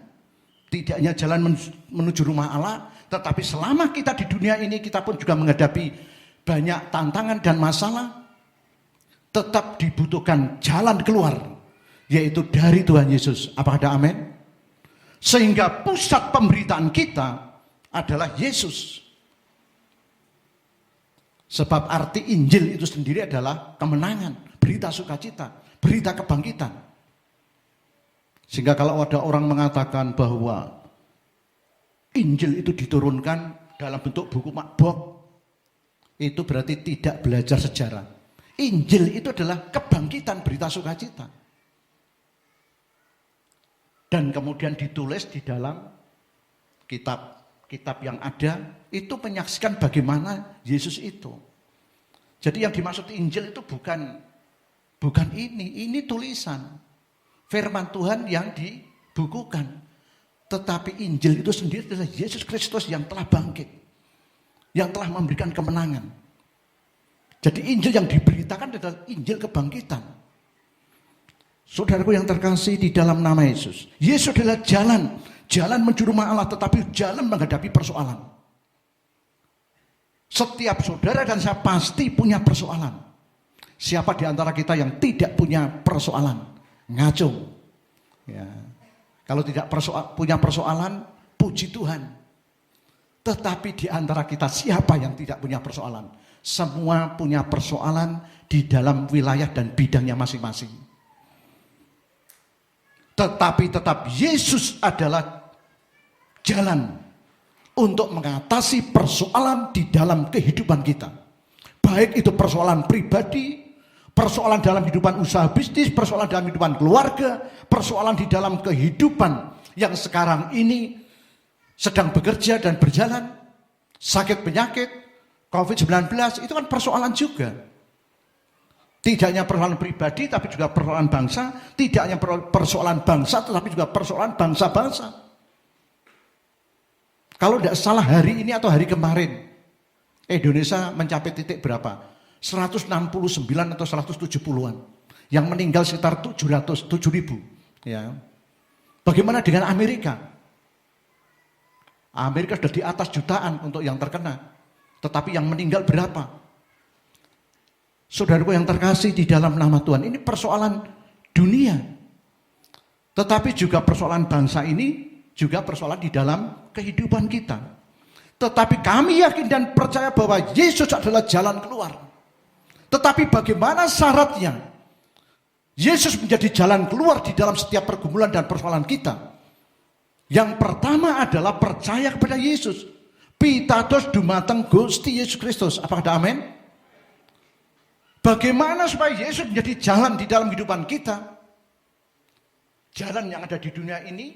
[SPEAKER 2] Tidak hanya jalan menuju rumah Allah, tetapi selama kita di dunia ini kita pun juga menghadapi banyak tantangan dan masalah. Tetap dibutuhkan jalan keluar, yaitu dari Tuhan Yesus. Apakah ada amin? Sehingga pusat pemberitaan kita adalah Yesus. Sebab arti Injil itu sendiri adalah kemenangan, berita sukacita, berita kebangkitan. Sehingga kalau ada orang mengatakan bahwa Injil itu diturunkan dalam bentuk buku makbok, itu berarti tidak belajar sejarah. Injil itu adalah kebangkitan, berita sukacita. Dan kemudian ditulis di dalam kitab yang ada, itu menyaksikan bagaimana Yesus itu. Jadi yang dimaksud Injil itu bukan ini tulisan firman Tuhan yang dibukukan, tetapi Injil itu sendiri adalah Yesus Kristus yang telah bangkit, yang telah memberikan kemenangan. Jadi Injil yang diberitakan adalah Injil kebangkitan. Saudaraku yang terkasih di dalam nama Yesus, Yesus adalah jalan menuju rumah Allah, tetapi jalan menghadapi persoalan. Setiap saudara dan saya pasti punya persoalan. Siapa di antara kita yang tidak punya persoalan? Ngacung. Ya. Kalau tidak punya persoalan, puji Tuhan. Tetapi di antara kita siapa yang tidak punya persoalan? Semua punya persoalan di dalam wilayah dan bidangnya masing-masing. Tetapi tetap Yesus adalah jalan untuk mengatasi persoalan di dalam kehidupan kita. Baik itu persoalan pribadi, persoalan dalam kehidupan usaha bisnis, persoalan dalam kehidupan keluarga, persoalan di dalam kehidupan yang sekarang ini sedang bekerja dan berjalan, sakit penyakit, COVID-19, itu kan persoalan juga. Tidak hanya persoalan pribadi, tapi juga persoalan bangsa. Tidak hanya persoalan bangsa, tetapi juga persoalan bangsa-bangsa. Kalau tidak salah hari ini atau hari kemarin, Indonesia mencapai titik berapa? 169 atau 170-an. Yang meninggal sekitar 700, 7.000. Ya. Bagaimana dengan Amerika? Amerika sudah di atas jutaan untuk yang terkena. Tetapi yang meninggal berapa? Saudaraku yang terkasih di dalam nama Tuhan, ini persoalan dunia. Tetapi juga persoalan bangsa ini, juga persoalan di dalam kehidupan kita. Tetapi kami yakin dan percaya bahwa Yesus adalah jalan keluar. Tetapi bagaimana syaratnya? Yesus menjadi jalan keluar di dalam setiap pergumulan dan persoalan kita. Yang pertama adalah percaya kepada Yesus. Pitados dumateng Gusti Yesus Kristus. Apakah ada amin? Bagaimana supaya Yesus menjadi jalan di dalam kehidupan kita? Jalan yang ada di dunia ini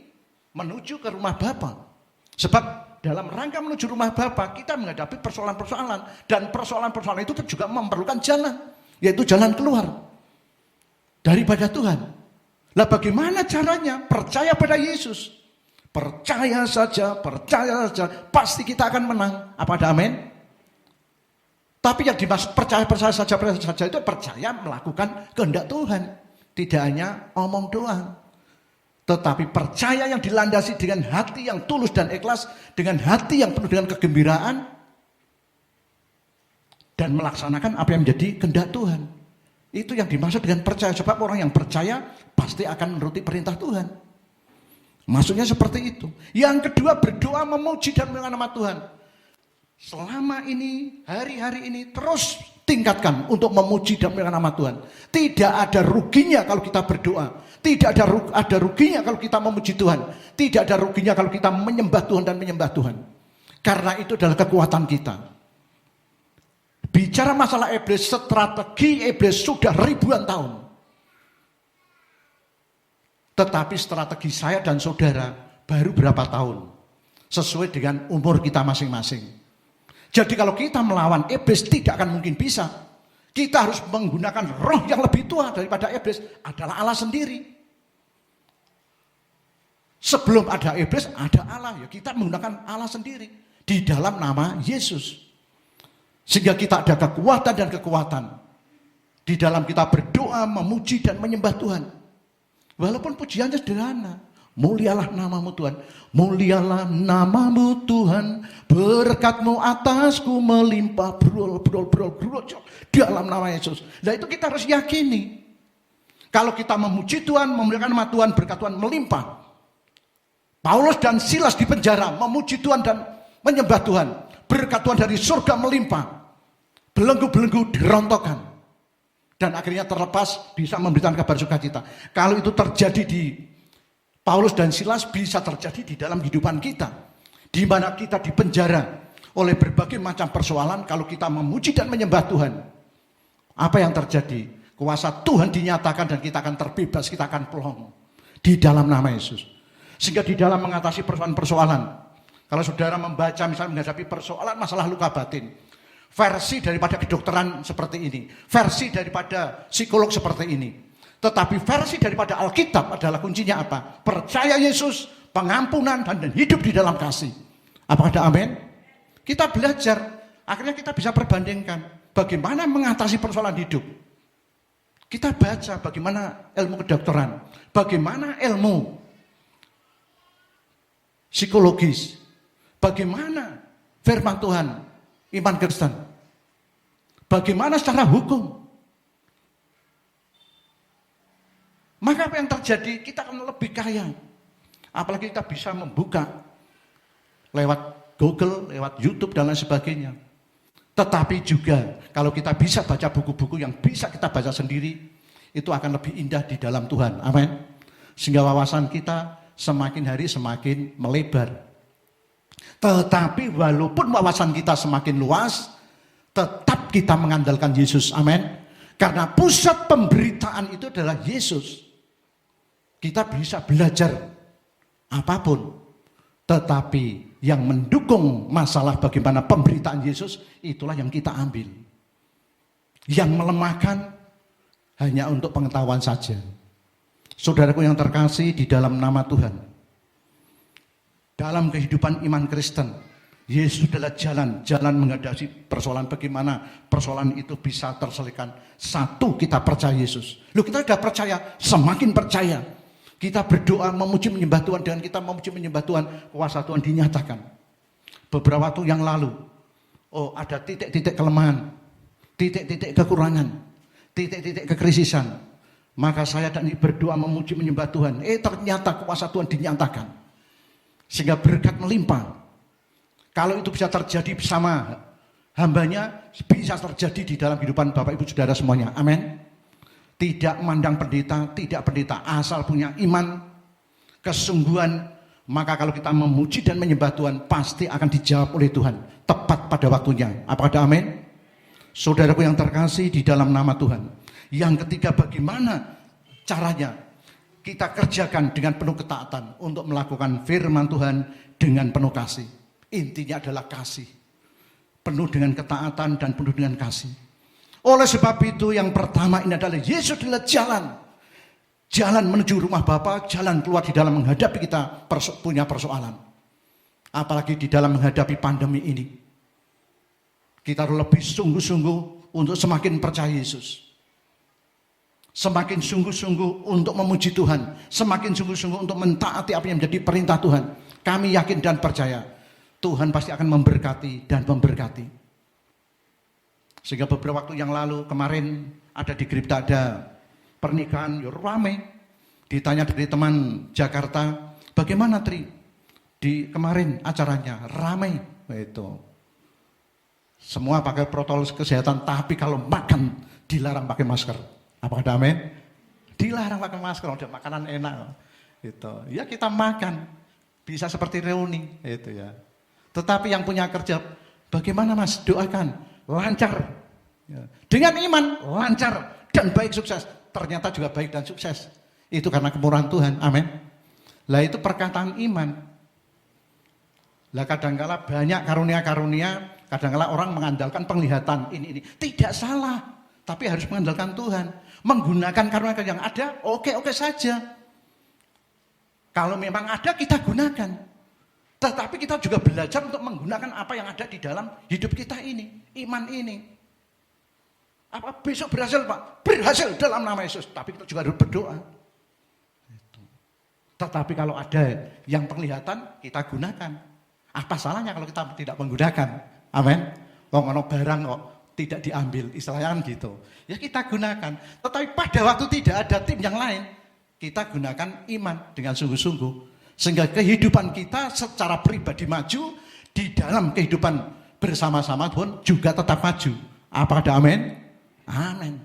[SPEAKER 2] menuju ke rumah Bapa. Sebab dalam rangka menuju rumah Bapa, kita menghadapi persoalan-persoalan. Dan persoalan-persoalan itu juga memerlukan jalan, yaitu jalan keluar daripada Tuhan. Lah bagaimana caranya? Percaya pada Yesus. Percaya saja, pasti kita akan menang. Apa ada amin? Tapi yang dimaksud percaya saja itu percaya melakukan kehendak Tuhan. Tidak hanya omong doang. Tetapi percaya yang dilandasi dengan hati yang tulus dan ikhlas, dengan hati yang penuh dengan kegembiraan, dan melaksanakan apa yang menjadi kehendak Tuhan. Itu yang dimaksud dengan percaya. Sebab orang yang percaya pasti akan menuruti perintah Tuhan. Maksudnya seperti itu. Yang kedua, berdoa memuji dan memuliakan nama Tuhan. Selama ini, hari-hari ini terus tingkatkan untuk memuji dan memuliakan nama Tuhan. Tidak ada ruginya kalau kita berdoa. Tidak ada ruginya kalau kita memuji Tuhan. Tidak ada ruginya kalau kita menyembah Tuhan dan menyembah Tuhan. Karena itu adalah kekuatan kita. Bicara masalah iblis, strategi iblis sudah ribuan tahun. Tetapi strategi saya dan saudara baru berapa tahun. Sesuai dengan umur kita masing-masing. Jadi kalau kita melawan iblis tidak akan mungkin bisa. Kita harus menggunakan roh yang lebih tua daripada iblis. Adalah Allah sendiri. Sebelum ada iblis ada Allah. Ya kita menggunakan Allah sendiri. Di dalam nama Yesus. Sehingga kita ada kekuatan dan kekuatan. Di dalam kita berdoa, memuji dan menyembah Tuhan. Walaupun pujiannya sederhana. Mulialah namamu Tuhan. Mulialah namamu Tuhan. Berkat-Mu atasku melimpah. Brol. Dalam nama Yesus. Nah itu kita harus yakini. Kalau kita memuji Tuhan, memuliakan nama Tuhan, berkat Tuhan melimpah. Paulus dan Silas di penjara. Memuji Tuhan dan menyembah Tuhan. Berkat Tuhan dari surga melimpah. Belenggu-belenggu dirontokkan. Dan akhirnya terlepas bisa memberikan kabar sukacita. Kalau itu terjadi di Paulus dan Silas, bisa terjadi di dalam kehidupan kita. Di mana kita dipenjara oleh berbagai macam persoalan. Kalau kita memuji dan menyembah Tuhan, apa yang terjadi? Kuasa Tuhan dinyatakan dan kita akan terbebas, kita akan plong. Di dalam nama Yesus. Sehingga di dalam mengatasi persoalan-persoalan. Kalau saudara membaca misalnya menghadapi persoalan masalah luka batin. Versi daripada kedokteran seperti ini. Versi daripada psikolog seperti ini. Tetapi versi daripada Alkitab adalah kuncinya apa? Percaya Yesus, pengampunan, dan hidup di dalam kasih. Apakah ada amin? Kita belajar. Akhirnya kita bisa perbandingkan. Bagaimana mengatasi persoalan hidup. Kita baca bagaimana ilmu kedokteran. Bagaimana ilmu psikologis. Bagaimana firman Tuhan. Iman Kristen. Bagaimana secara hukum? Maka apa yang terjadi? Kita akan lebih kaya. Apalagi kita bisa membuka lewat Google, lewat YouTube dan lain sebagainya. Tetapi juga kalau kita bisa baca buku-buku yang bisa kita baca sendiri, itu akan lebih indah di dalam Tuhan. Amin. Sehingga wawasan kita semakin hari semakin melebar. Tetapi walaupun wawasan kita semakin luas, tetap kita mengandalkan Yesus. Amin. Karena pusat pemberitaan itu adalah Yesus. Kita bisa belajar apapun. Tetapi yang mendukung masalah bagaimana pemberitaan Yesus, itulah yang kita ambil. Yang melemahkan hanya untuk pengetahuan saja. Saudaraku yang terkasih di dalam nama Tuhan. Dalam kehidupan iman Kristen, Yesus adalah jalan menghadapi persoalan. Bagaimana persoalan itu bisa terselesaikan. Satu, kita percaya Yesus. Loh, kita sudah percaya, semakin percaya. Kita berdoa, memuji menyembah Tuhan. Dengan kita memuji menyembah Tuhan, kuasa Tuhan dinyatakan. Beberapa waktu yang lalu, ada titik-titik kelemahan, titik-titik kekurangan, titik-titik kekrisisan. Maka saya dan berdoa memuji menyembah Tuhan. Ternyata kuasa Tuhan dinyatakan. Sehingga berkat melimpah. Kalau itu bisa terjadi bersama hambanya, bisa terjadi di dalam kehidupan Bapak Ibu Saudara semuanya. Amin. Tidak memandang pendeta, tidak pendeta, asal punya iman, kesungguhan, maka kalau kita memuji dan menyembah Tuhan, pasti akan dijawab oleh Tuhan. Tepat pada waktunya. Apakah ada amin? Saudaraku yang terkasih di dalam nama Tuhan. Yang ketiga, bagaimana caranya? Kita kerjakan dengan penuh ketaatan untuk melakukan firman Tuhan dengan penuh kasih. Intinya adalah kasih. Penuh dengan ketaatan dan penuh dengan kasih. Oleh sebab itu yang pertama ini adalah Yesus adalah jalan. Jalan menuju rumah Bapa, jalan keluar di dalam menghadapi kita punya persoalan. Apalagi di dalam menghadapi pandemi ini. Kita harus lebih sungguh-sungguh untuk semakin percaya Yesus. Semakin sungguh-sungguh untuk memuji Tuhan. Semakin sungguh-sungguh untuk mentaati apa yang menjadi perintah Tuhan. Kami yakin dan percaya Tuhan pasti akan memberkati dan memberkati. Sehingga beberapa waktu yang lalu kemarin ada di Gripta ada pernikahan ramai. Ditanya dari teman Jakarta, bagaimana Tri? Di kemarin acaranya ramai. Itu. Semua pakai protokol kesehatan, tapi kalau makan dilarang pakai masker. Apa kata amin? Dilarang pakai masker, udah makanan enak. Gitu. Ya kita makan, bisa seperti reuni. Itu ya. Tetapi yang punya kerja, bagaimana Mas? Doakan, lancar. Ya. Dengan iman, lancar dan baik sukses. Ternyata juga baik dan sukses. Itu karena kemurahan Tuhan, amin. Lah itu perkataan iman. Lah kadangkala banyak karunia-karunia, kadangkala orang mengandalkan penglihatan ini. Tidak salah, tapi harus mengandalkan Tuhan. Menggunakan karunia yang ada, oke saja. Kalau memang ada, kita gunakan. Tetapi kita juga belajar untuk menggunakan apa yang ada di dalam hidup kita ini. Iman ini. Apa besok berhasil Pak? Berhasil dalam nama Yesus. Tapi kita juga harus berdoa. Tetapi kalau ada yang penglihatan, kita gunakan. Apa salahnya kalau kita tidak menggunakan? Amin. Ono barang kok tidak diambil, istilahnya kan gitu. Ya kita gunakan. Tetapi pada waktu tidak ada tim yang lain, kita gunakan iman dengan sungguh-sungguh. Sehingga kehidupan kita secara pribadi maju, di dalam kehidupan bersama-sama pun juga tetap maju. Apa ada amin? Amin.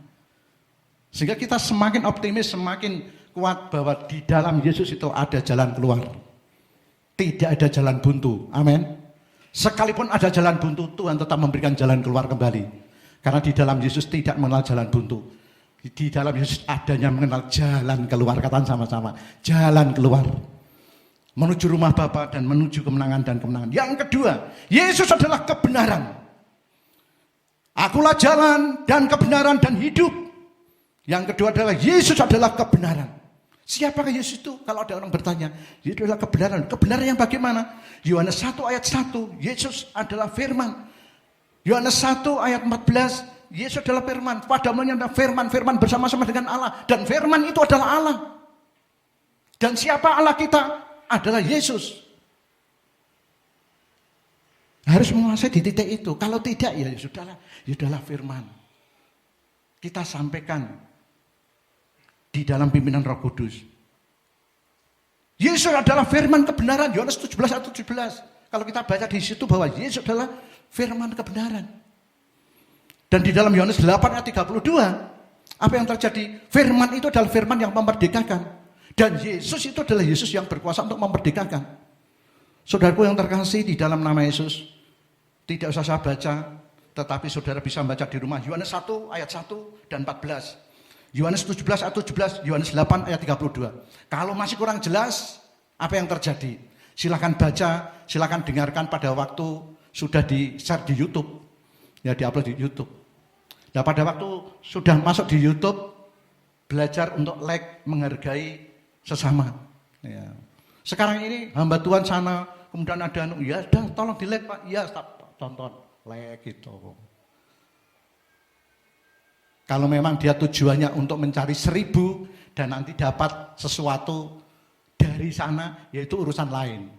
[SPEAKER 2] Sehingga kita semakin optimis, semakin kuat bahwa di dalam Yesus itu ada jalan keluar. Tidak ada jalan buntu. Amin. Sekalipun ada jalan buntu, Tuhan tetap memberikan jalan keluar kembali. Karena di dalam Yesus tidak mengenal jalan buntu. Di dalam Yesus adanya mengenal jalan keluar. Katakan sama-sama, jalan keluar. Menuju rumah Bapa dan menuju kemenangan dan kemenangan. Yang kedua, Yesus adalah kebenaran. Akulah jalan dan kebenaran dan hidup. Yang kedua adalah Yesus adalah kebenaran. Siapakah Yesus itu? Kalau ada orang bertanya, Yesus adalah kebenaran. Kebenaran yang bagaimana? Yohanes 1 ayat 1, Yesus adalah firman. Yohanes 1 ayat 14, Yesus adalah firman. Pada mulanya ada firman, firman bersama-sama dengan Allah. Dan firman itu adalah Allah. Dan siapa Allah kita? Adalah Yesus. Harus menguasai di titik itu. Kalau tidak ya sudahlah firman. Kita sampaikan di dalam pimpinan Roh Kudus. Yesus adalah firman kebenaran. Yohanes 17 ayat 17. Kalau kita baca di situ bahwa Yesus adalah firman kebenaran. Dan di dalam Yohanes 8 ayat 32, apa yang terjadi? Firman itu adalah firman yang memerdekakan. Dan Yesus itu adalah Yesus yang berkuasa untuk memerdekakan. Saudaraku yang terkasih, di dalam nama Yesus, tidak usah saya baca, tetapi saudara bisa baca di rumah. Yohanes 1 ayat 1 dan 14. Yohanes 17 ayat 17, Yohanes 8 ayat 32. Kalau masih kurang jelas, apa yang terjadi? Silakan baca, silakan dengarkan pada waktu sudah di-share di YouTube. Ya, di-upload di YouTube. Nah, pada waktu sudah masuk di YouTube, belajar untuk like, menghargai sesama. Ya. Sekarang ini hamba Tuhan sana, kemudian ada, ya tolong di like Pak, ya tonton, like gitu. Kalau memang dia tujuannya untuk mencari 1000 dan nanti dapat sesuatu dari sana, yaitu urusan lain.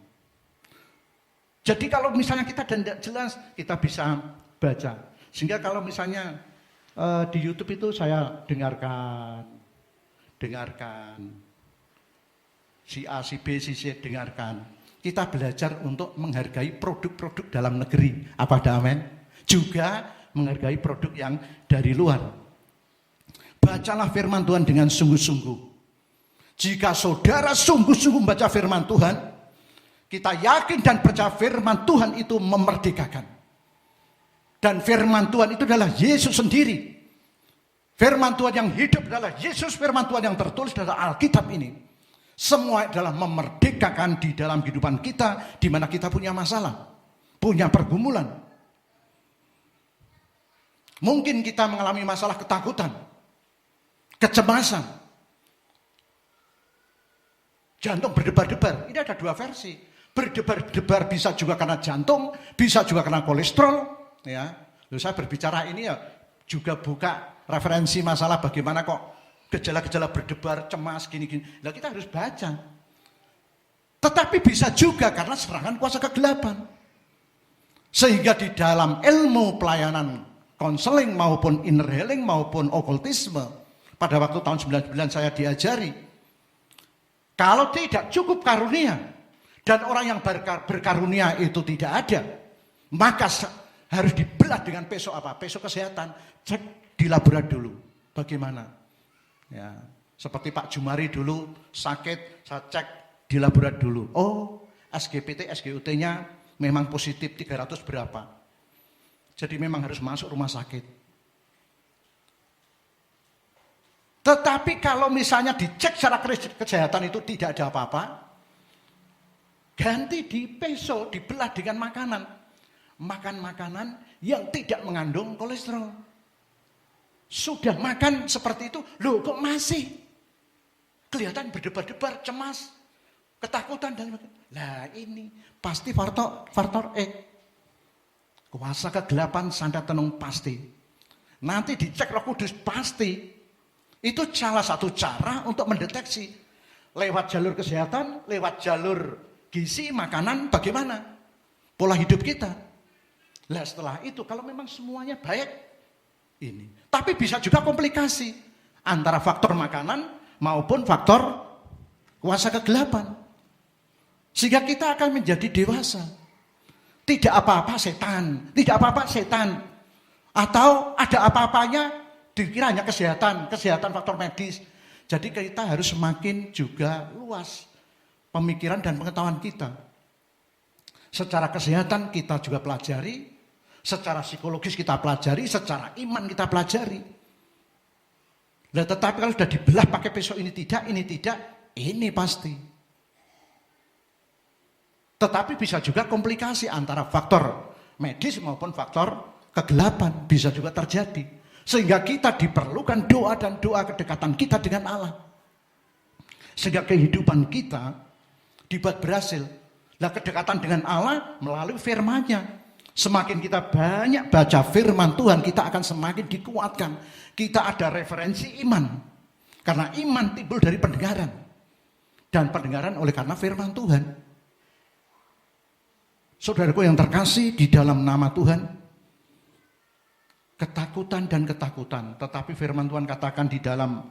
[SPEAKER 2] Jadi kalau misalnya kita tidak jelas, kita bisa baca. Sehingga kalau misalnya di YouTube itu saya dengarkan. Si A, si B, si C dengarkan. Kita belajar untuk menghargai produk-produk dalam negeri. Apa ada amin? Juga menghargai produk yang dari luar. Bacalah firman Tuhan dengan sungguh-sungguh. Jika saudara sungguh-sungguh membaca firman Tuhan, kita yakin dan percaya firman Tuhan itu memerdekakan. Dan firman Tuhan itu adalah Yesus sendiri. Firman Tuhan yang hidup adalah Yesus, firman Tuhan yang tertulis dalam Alkitab ini. Semua adalah memerdekakan di dalam kehidupan kita, di mana kita punya masalah. punya pergumulan. Mungkin kita mengalami masalah ketakutan, kecemasan, jantung berdebar-debar. Ini ada dua versi. Berdebar-debar bisa juga karena jantung, bisa juga karena kolesterol. Ya, lalu saya berbicara ini ya juga buka referensi masalah bagaimana kok gejala-gejala berdebar, cemas, gini-gini. Nah kita harus baca. Tetapi bisa juga karena serangan kuasa kegelapan. Sehingga di dalam ilmu pelayanan konseling maupun inner healing maupun okultisme, pada waktu tahun 99 saya diajari, kalau tidak cukup karunia dan orang yang berkarunia itu tidak ada, maka harus dibelah dengan pesok apa? Pesok kesehatan. Cek di laboratorium dulu. Bagaimana? Ya, seperti Pak Jumari dulu sakit, saya cek di laboratorium dulu. Oh, SGPT, SGUT-nya memang positif 300 berapa. Jadi memang harus masuk rumah sakit. Tetapi kalau misalnya dicek secara kesehatan itu tidak ada apa-apa, ganti di peso, dibelah dengan makanan. Makan makanan yang tidak mengandung kolesterol. Sudah makan seperti itu, loh kok masih kelihatan berdebar-debar, cemas, ketakutan dan lah ini pasti faktor E. Kuasa kegelapan sanda tenung pasti. Nanti dicek Roh Kudus pasti. Itu salah satu cara untuk mendeteksi lewat jalur kesehatan, lewat jalur gizi, makanan, bagaimana pola hidup kita. Nah setelah itu kalau memang semuanya baik ini, tapi bisa juga komplikasi antara faktor makanan maupun faktor kuasa kegelapan, sehingga kita akan menjadi dewasa. Tidak apa-apa setan, tidak apa-apa setan, atau ada apa-apanya dikiranya kesehatan faktor medis. Jadi kita harus semakin juga luas pemikiran dan pengetahuan kita. Secara kesehatan kita juga pelajari, secara psikologis kita pelajari, secara iman kita pelajari. Nah, tetapi kalau sudah dibelah pakai pesok ini tidak, ini pasti. Tetapi bisa juga komplikasi antara faktor medis maupun faktor kegelapan bisa juga terjadi. Sehingga kita diperlukan doa dan doa kedekatan kita dengan Allah. Sehingga kehidupan kita dibuat berhasil. Nah kedekatan dengan Allah melalui firman-Nya. Semakin kita banyak baca firman Tuhan, kita akan semakin dikuatkan. Kita ada referensi iman. Karena iman timbul dari pendengaran. Dan pendengaran oleh karena firman Tuhan. Saudaraku yang terkasih di dalam nama Tuhan, ketakutan dan ketakutan. Tetapi firman Tuhan katakan di dalam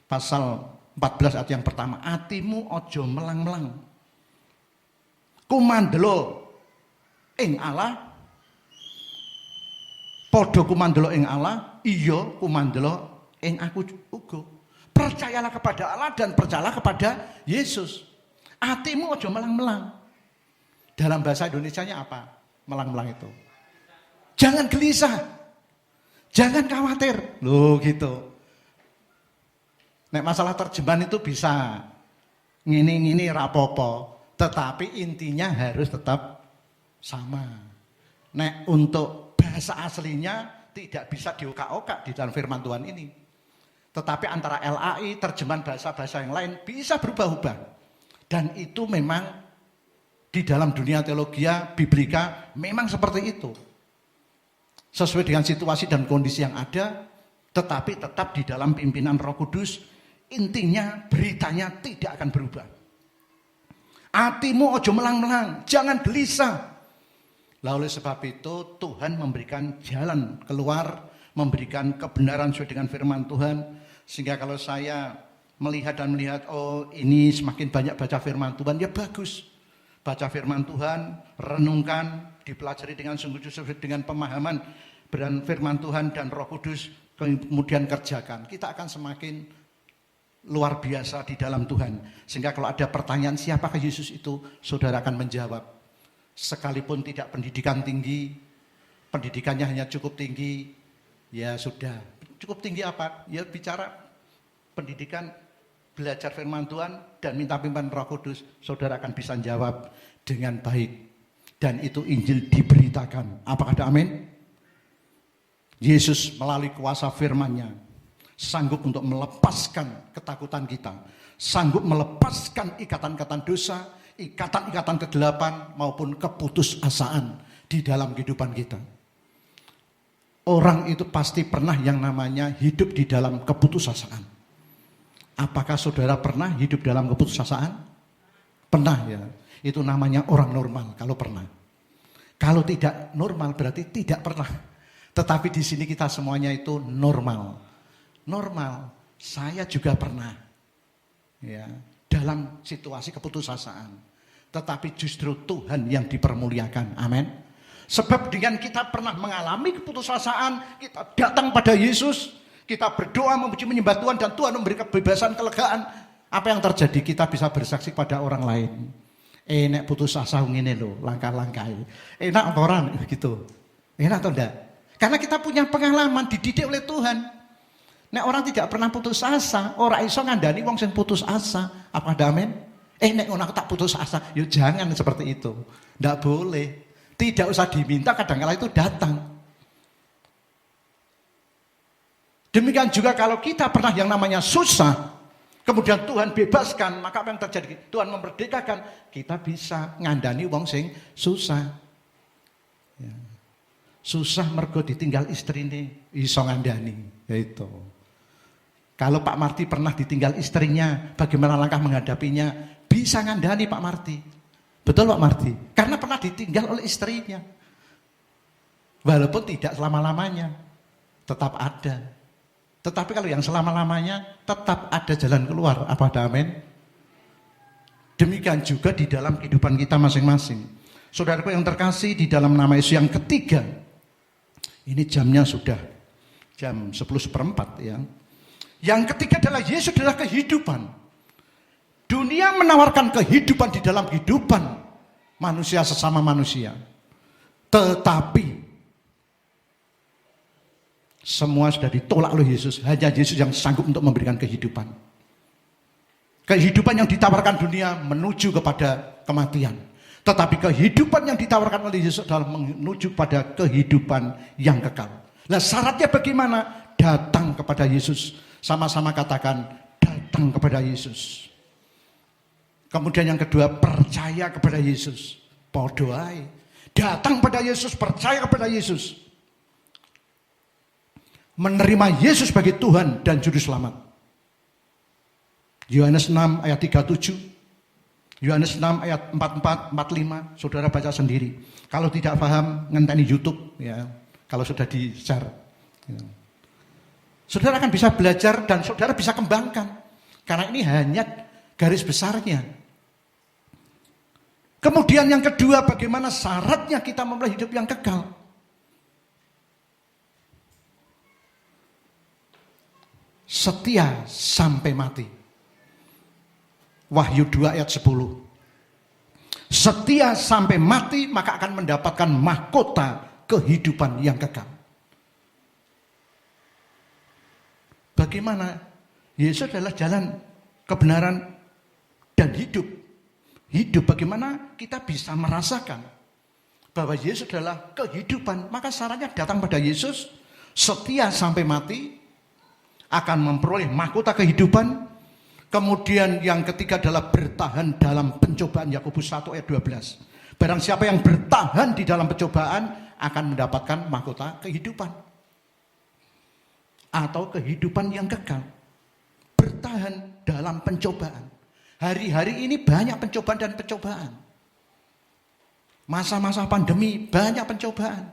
[SPEAKER 2] pasal 14 ayat yang pertama, atimu ojo melang-melang. Kumandelo ing Allah, podo kumandelo ing Allah, iyo kumandelo ing aku uga. Percayalah kepada Allah dan percayalah kepada Yesus. Atimu ojo melang-melang. Dalam bahasa Indonesianya apa? Melang-melang itu. Jangan gelisah. Jangan khawatir. Loh gitu. Nek masalah terjemahan itu bisa ngini rapopo. Tetapi intinya harus tetap sama. Nek untuk bahasa aslinya tidak bisa diokak-okak di dalam firman Tuhan ini. Tetapi antara LAI, terjemahan bahasa-bahasa yang lain bisa berubah-ubah. Dan itu memang di dalam dunia teologia, biblika, memang seperti itu. Sesuai dengan situasi dan kondisi yang ada, tetapi tetap di dalam pimpinan Roh Kudus, intinya beritanya tidak akan berubah. Atimu ojo melang-melang, jangan gelisah. Lalu oleh sebab itu Tuhan memberikan jalan keluar, memberikan kebenaran sesuai dengan firman Tuhan. Sehingga kalau saya melihat, oh ini semakin banyak baca firman Tuhan, ya bagus. Baca firman Tuhan, renungkan, dipelajari dengan sungguh-sungguh dengan pemahaman dan firman Tuhan dan Roh Kudus, kemudian kerjakan. Kita akan semakin luar biasa di dalam Tuhan. Sehingga kalau ada pertanyaan siapakah Yesus itu, saudara akan menjawab. Sekalipun tidak pendidikan tinggi, pendidikannya hanya cukup tinggi, ya sudah. Cukup tinggi apa? Ya bicara pendidikan, belajar firman Tuhan dan minta pimpin Roh Kudus, saudara akan bisa jawab dengan baik. dan itu Injil diberitakan. Apakah ada amin? Yesus melalui kuasa firman-Nya sanggup untuk melepaskan ketakutan kita, sanggup melepaskan ikatan-ikatan dosa, ikatan-ikatan kegelapan maupun keputusasaan di dalam kehidupan kita. Orang itu pasti pernah yang namanya hidup di dalam keputusasaan. Apakah saudara pernah hidup dalam keputusasaan? Pernah ya. Itu namanya orang normal kalau pernah. Kalau tidak normal berarti tidak pernah. Tetapi di sini kita semuanya itu normal. Normal. Saya juga pernah. Ya, dalam situasi keputusasaan. Tetapi justru Tuhan yang dipermuliakan. Amin. Sebab dengan kita pernah mengalami keputusasaan, kita datang pada Yesus, kita berdoa, memuji, menyembah Tuhan, dan Tuhan memberi kebebasan, kelegaan. Apa yang terjadi? Kita bisa bersaksi pada orang lain. Nek putus asa ngene lho, langkah-langkah. Enak apa orang gitu? Enak atau enggak? Karena kita punya pengalaman, dididik oleh Tuhan. Nek orang tidak pernah putus asa, orang iso ngandani wong sing putus asa. Apa ada amin? Nek orang tak putus asa, yuk jangan seperti itu. Enggak boleh. Tidak usah diminta, kadang-kala itu datang. Demikian juga kalau kita pernah yang namanya susah, kemudian Tuhan bebaskan, maka apa yang terjadi? Tuhan memerdekakan, kita bisa ngandani wong sing susah. Ya. Susah mergo ditinggal istrine, iso ngandani, yaitu. Kalau Pak Marti pernah ditinggal istrinya, bagaimana langkah menghadapinya? Bisa ngandani Pak Marti. Betul Pak Marti? Karena pernah ditinggal oleh istrinya. Walaupun tidak selama-lamanya, tetap ada. Tetapi kalau yang selama-lamanya tetap ada jalan keluar. Apa ada amin? Demikian juga di dalam kehidupan kita masing-masing. Saudaraku yang terkasih, di dalam nama Yesus yang ketiga. Ini jamnya sudah jam 10:04 ya. Yang ketiga adalah Yesus adalah kehidupan. Dunia menawarkan kehidupan di dalam kehidupan manusia sesama manusia. Tetapi semua sudah ditolak oleh Yesus. Hanya Yesus yang sanggup untuk memberikan kehidupan. Kehidupan yang ditawarkan dunia menuju kepada kematian. Tetapi kehidupan yang ditawarkan oleh Yesus adalah menuju pada kehidupan yang kekal. Nah, syaratnya bagaimana? Datang kepada Yesus. Sama-sama katakan, datang kepada Yesus. Kemudian yang kedua, percaya kepada Yesus. Podo ae. Datang pada Yesus, percaya kepada Yesus. Menerima Yesus sebagai Tuhan dan Juru Selamat. Yohanes 6 ayat 37. Yohanes 6 ayat 44, 45. Saudara baca sendiri. Kalau tidak paham, ngenteni YouTube. Ya. Kalau sudah di-share. Ya. Saudara akan bisa belajar dan saudara bisa kembangkan. Karena ini hanya garis besarnya. Kemudian yang kedua, bagaimana syaratnya kita memulai hidup yang kekal? Setia sampai mati. Wahyu 2 ayat 10. Setia sampai mati, maka akan mendapatkan mahkota kehidupan yang kekal. Bagaimana? Yesus adalah jalan kebenaran dan hidup. Hidup bagaimana kita bisa merasakan bahwa Yesus adalah kehidupan. Maka syaratnya datang pada Yesus, setia sampai mati, akan memperoleh mahkota kehidupan. Kemudian yang ketiga adalah bertahan dalam pencobaan. Yakobus 1 ayat 12. Barang siapa yang bertahan di dalam pencobaan akan mendapatkan mahkota kehidupan. Atau kehidupan yang kekal. Bertahan dalam pencobaan. Hari-hari ini banyak pencobaan dan pencobaan. Masa-masa pandemi banyak pencobaan.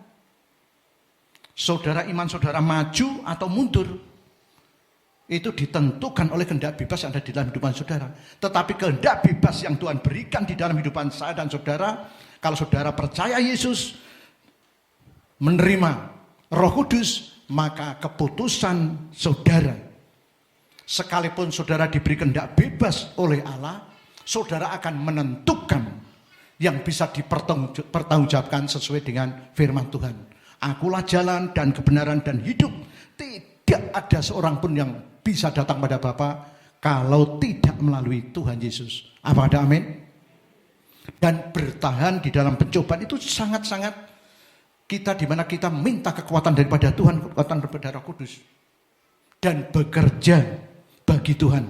[SPEAKER 2] Saudara iman saudara maju atau mundur, itu ditentukan oleh kehendak bebas yang ada di dalam kehidupan saudara. Tetapi kehendak bebas yang Tuhan berikan di dalam kehidupan saya dan saudara, kalau saudara percaya Yesus, menerima Roh Kudus, maka keputusan saudara, sekalipun saudara diberi kehendak bebas oleh Allah, saudara akan menentukan yang bisa dipertanggungjawabkan sesuai dengan firman Tuhan. Akulah jalan dan kebenaran dan hidup. Tidak ada seorang pun yang bisa datang pada Bapa kalau tidak melalui Tuhan Yesus. Apa ada amin? Dan bertahan di dalam pencobaan itu sangat-sangat kita, di mana kita minta kekuatan daripada Tuhan, kekuatan daripada Roh Kudus. Dan bekerja bagi Tuhan.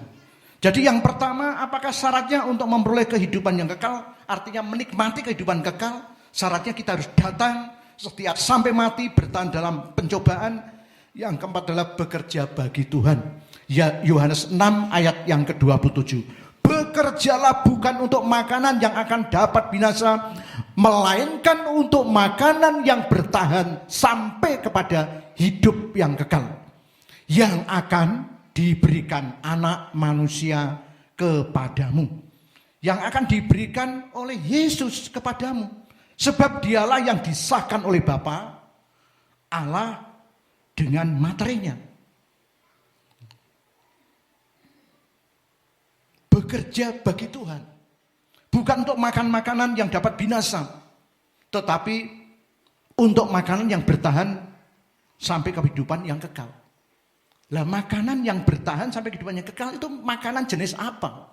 [SPEAKER 2] Jadi yang pertama, apakah syaratnya untuk memperoleh kehidupan yang kekal? Artinya menikmati kehidupan kekal. Syaratnya kita harus datang setiap sampai mati, bertahan dalam pencobaan. Yang keempat adalah bekerja bagi Tuhan. Ya, Yohanes 6 ayat yang ke-27. Bekerjalah bukan untuk makanan yang akan dapat binasa, melainkan untuk makanan yang bertahan sampai kepada hidup yang kekal, yang akan diberikan Anak Manusia kepadamu, yang akan diberikan oleh Yesus kepadamu. Sebab dialah yang disahkan oleh Bapa Allah dengan materinya. Bekerja bagi Tuhan. Bukan untuk makan makanan yang dapat binasa, tetapi untuk makanan yang bertahan sampai kehidupan yang kekal. Lah, makanan yang bertahan sampai kehidupan yang kekal itu makanan jenis apa?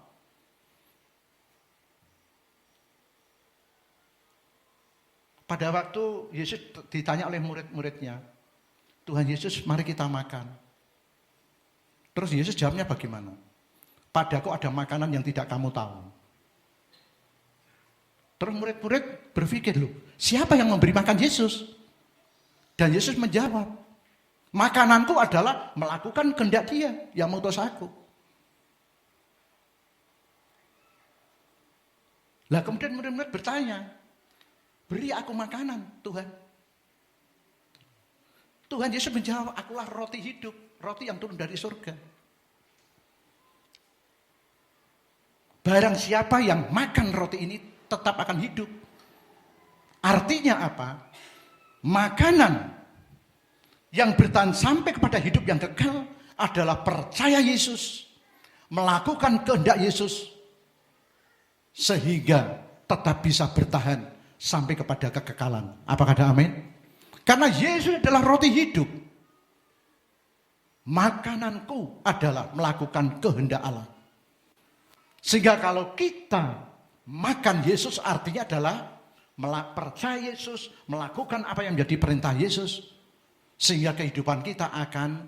[SPEAKER 2] Pada waktu Yesus ditanya oleh murid-muridnya, Tuhan Yesus, mari kita makan. Terus Yesus jawabnya bagaimana? Padaku ada makanan yang tidak kamu tahu. Terus murid-murid berpikir, loh, siapa yang memberi makan Yesus? Dan Yesus menjawab, makananku adalah melakukan kehendak Dia yang mengutus aku. Lah kemudian murid-murid bertanya, beri aku makanan, Tuhan. Tuhan Yesus menjawab, akulah roti hidup, roti yang turun dari surga. Barang siapa yang makan roti ini tetap akan hidup. Artinya apa? Makanan yang bertahan sampai kepada hidup yang kekal adalah percaya Yesus, melakukan kehendak Yesus, sehingga tetap bisa bertahan sampai kepada kekekalan. Apakah ada amin? Karena Yesus adalah roti hidup. Makananku adalah melakukan kehendak Allah. Sehingga kalau kita makan Yesus artinya adalah percaya Yesus, melakukan apa yang menjadi perintah Yesus, sehingga kehidupan kita akan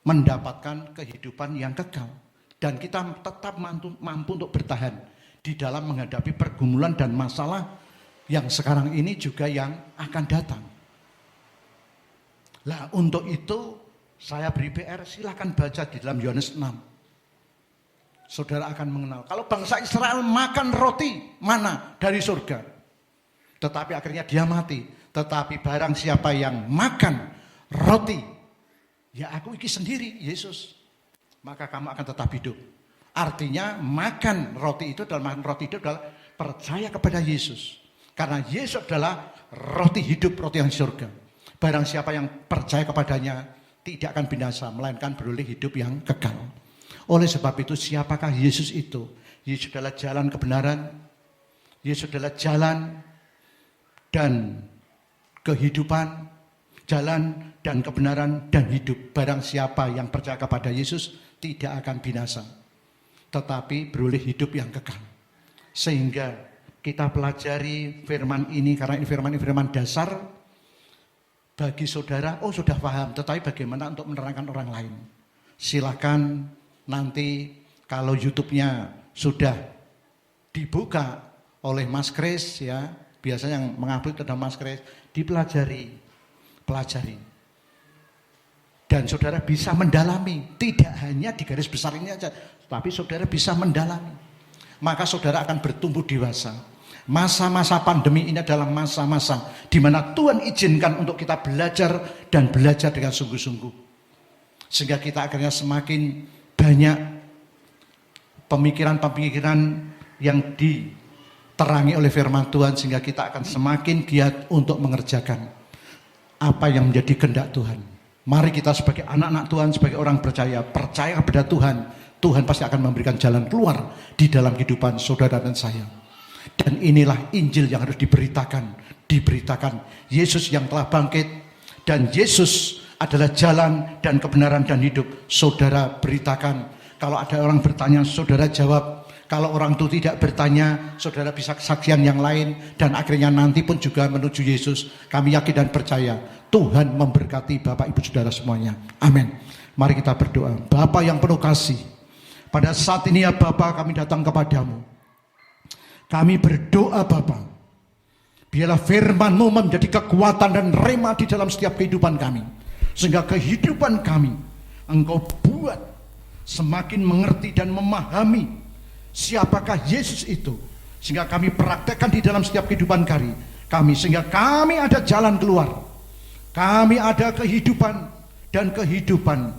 [SPEAKER 2] mendapatkan kehidupan yang kekal. Dan kita tetap mampu untuk bertahan di dalam menghadapi pergumulan dan masalah yang sekarang ini juga yang akan datang. Lah untuk itu saya beri PR, silakan baca di dalam Yohanes 6. Saudara akan mengenal. Kalau bangsa Israel makan roti mana dari surga, tetapi akhirnya dia mati. Tetapi barang siapa yang makan roti, ya aku iki sendiri, Yesus, maka kamu akan tetap hidup. Artinya makan roti itu adalah percaya kepada Yesus. Karena Yesus adalah roti hidup, roti yang surga. Barang siapa yang percaya kepadanya tidak akan binasa, melainkan beroleh hidup yang kekal. Oleh sebab itu, siapakah Yesus itu? Yesus adalah jalan kebenaran, Yesus adalah jalan dan kehidupan, jalan dan kebenaran dan hidup. Barang siapa yang percaya kepada Yesus tidak akan binasa, tetapi beroleh hidup yang kekal. Sehingga kita pelajari firman ini, karena ini firman dasar bagi saudara. Oh, sudah paham, tetapi bagaimana untuk menerangkan orang lain? Silakan nanti kalau YouTube-nya sudah dibuka oleh Mas Kris, ya, biasanya yang mengupload ada Mas Kris, pelajari. Dan saudara bisa mendalami, tidak hanya di garis besar ini aja, tapi saudara bisa mendalami. Maka saudara akan bertumbuh dewasa. Masa-masa pandemi ini adalah masa-masa di mana Tuhan izinkan untuk kita belajar dan belajar dengan sungguh-sungguh. Sehingga kita akhirnya semakin banyak pemikiran-pemikiran yang diterangi oleh firman Tuhan, sehingga kita akan semakin giat untuk mengerjakan apa yang menjadi kehendak Tuhan. Mari kita sebagai anak-anak Tuhan, sebagai orang percaya kepada Tuhan, Tuhan pasti akan memberikan jalan keluar di dalam kehidupan saudara dan saya. Dan inilah Injil yang harus diberitakan. Yesus yang telah bangkit, dan Yesus adalah jalan dan kebenaran dan hidup. Saudara beritakan. Kalau ada orang bertanya, saudara jawab. Kalau orang itu tidak bertanya, saudara bisa kesaksian yang lain. Dan akhirnya nanti pun juga menuju Yesus. Kami yakin dan percaya Tuhan memberkati Bapak Ibu Saudara semuanya. Amin. Mari kita berdoa. Bapa yang penuh kasih, pada saat ini ya Bapa, kami datang kepadamu. Kami berdoa Bapa, biarlah firman-Mu menjadi kekuatan dan rema di dalam setiap kehidupan kami. Sehingga kehidupan kami Engkau buat semakin mengerti dan memahami siapakah Yesus itu. Sehingga kami praktekkan di dalam setiap kehidupan kami. Sehingga kami ada jalan keluar. Kami ada kehidupan dan kehidupan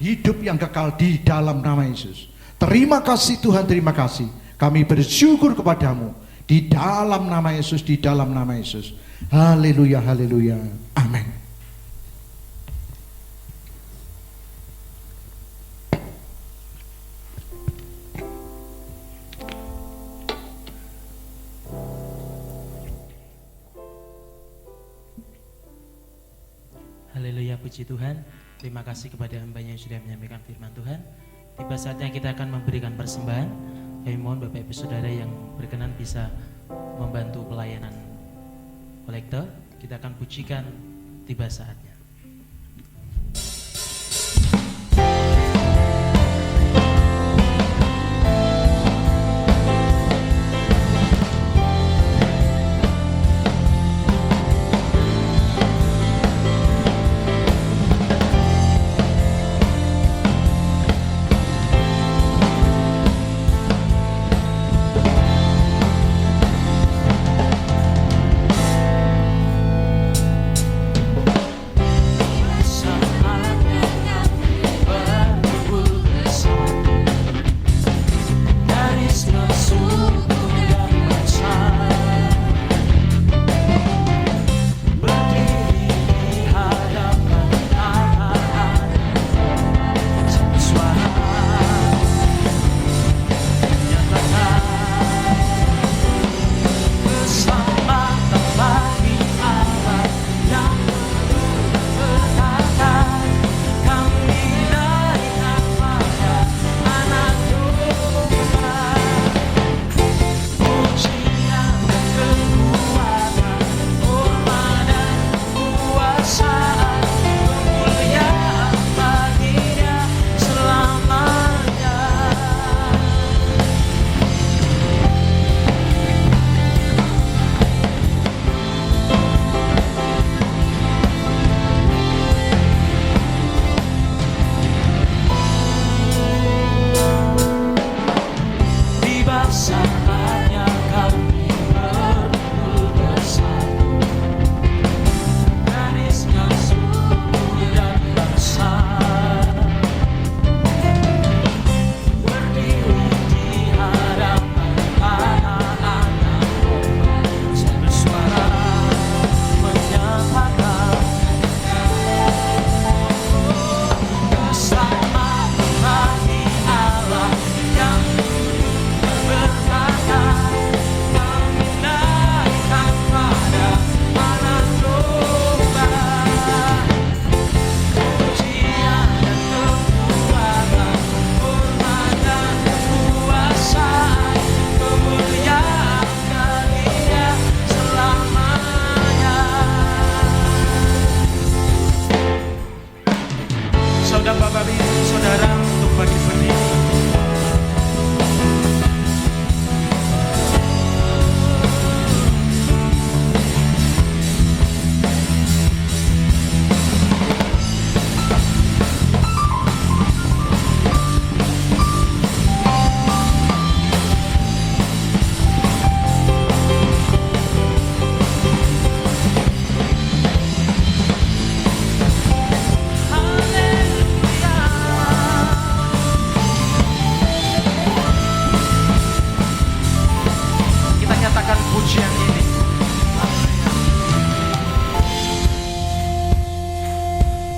[SPEAKER 2] hidup yang kekal di dalam nama Yesus. Terima kasih Tuhan, terima kasih. Kami bersyukur kepadamu di dalam nama Yesus, di dalam nama Yesus. Haleluya, haleluya. Amin.
[SPEAKER 1] Haleluya, puji Tuhan. Terima kasih kepada hamba-Nya yang sudah menyampaikan firman Tuhan. Tiba saatnya kita akan memberikan persembahan. Kami mohon Bapak Ibu Saudara yang berkenan bisa membantu pelayanan kolektor. Kita akan pujikan tiba saatnya.